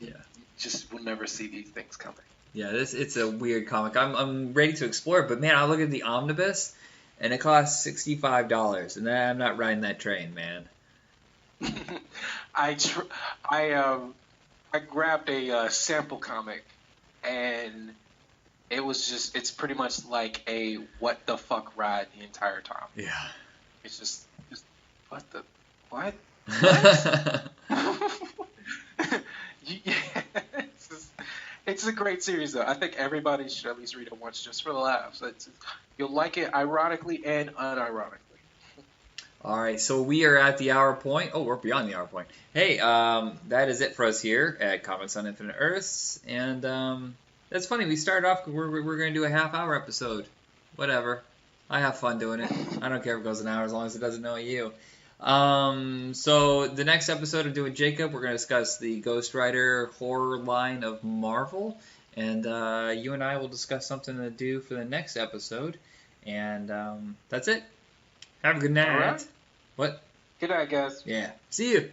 S1: Yeah.
S2: You just will never see these things coming.
S1: Yeah, it's a weird comic. I'm ready to explore it, but man, I look at the omnibus, and it costs $65, and I'm not riding that train, man.
S2: I grabbed a sample comic, and it's pretty much like a what the fuck ride the entire time.
S1: Yeah.
S2: It's just what? It's a great series, though. I think everybody should at least read it once just for the laughs. You'll like it ironically and unironically.
S1: All right, so we are at the hour point. Oh, we're beyond the hour point. Hey, that is it for us here at Comics on Infinite Earths. And that's funny. We started off, we're going to do a half-hour episode. Whatever. I have fun doing it. I don't care if it goes an hour as long as it doesn't annoy you. So the next episode I'm doing Jacob, we're going to discuss the Ghost Rider horror line of Marvel. And you and I will discuss something to do for the next episode. And that's it. Have a good night.
S2: All right.
S1: What?
S2: Good night, guys.
S1: Yeah. See you.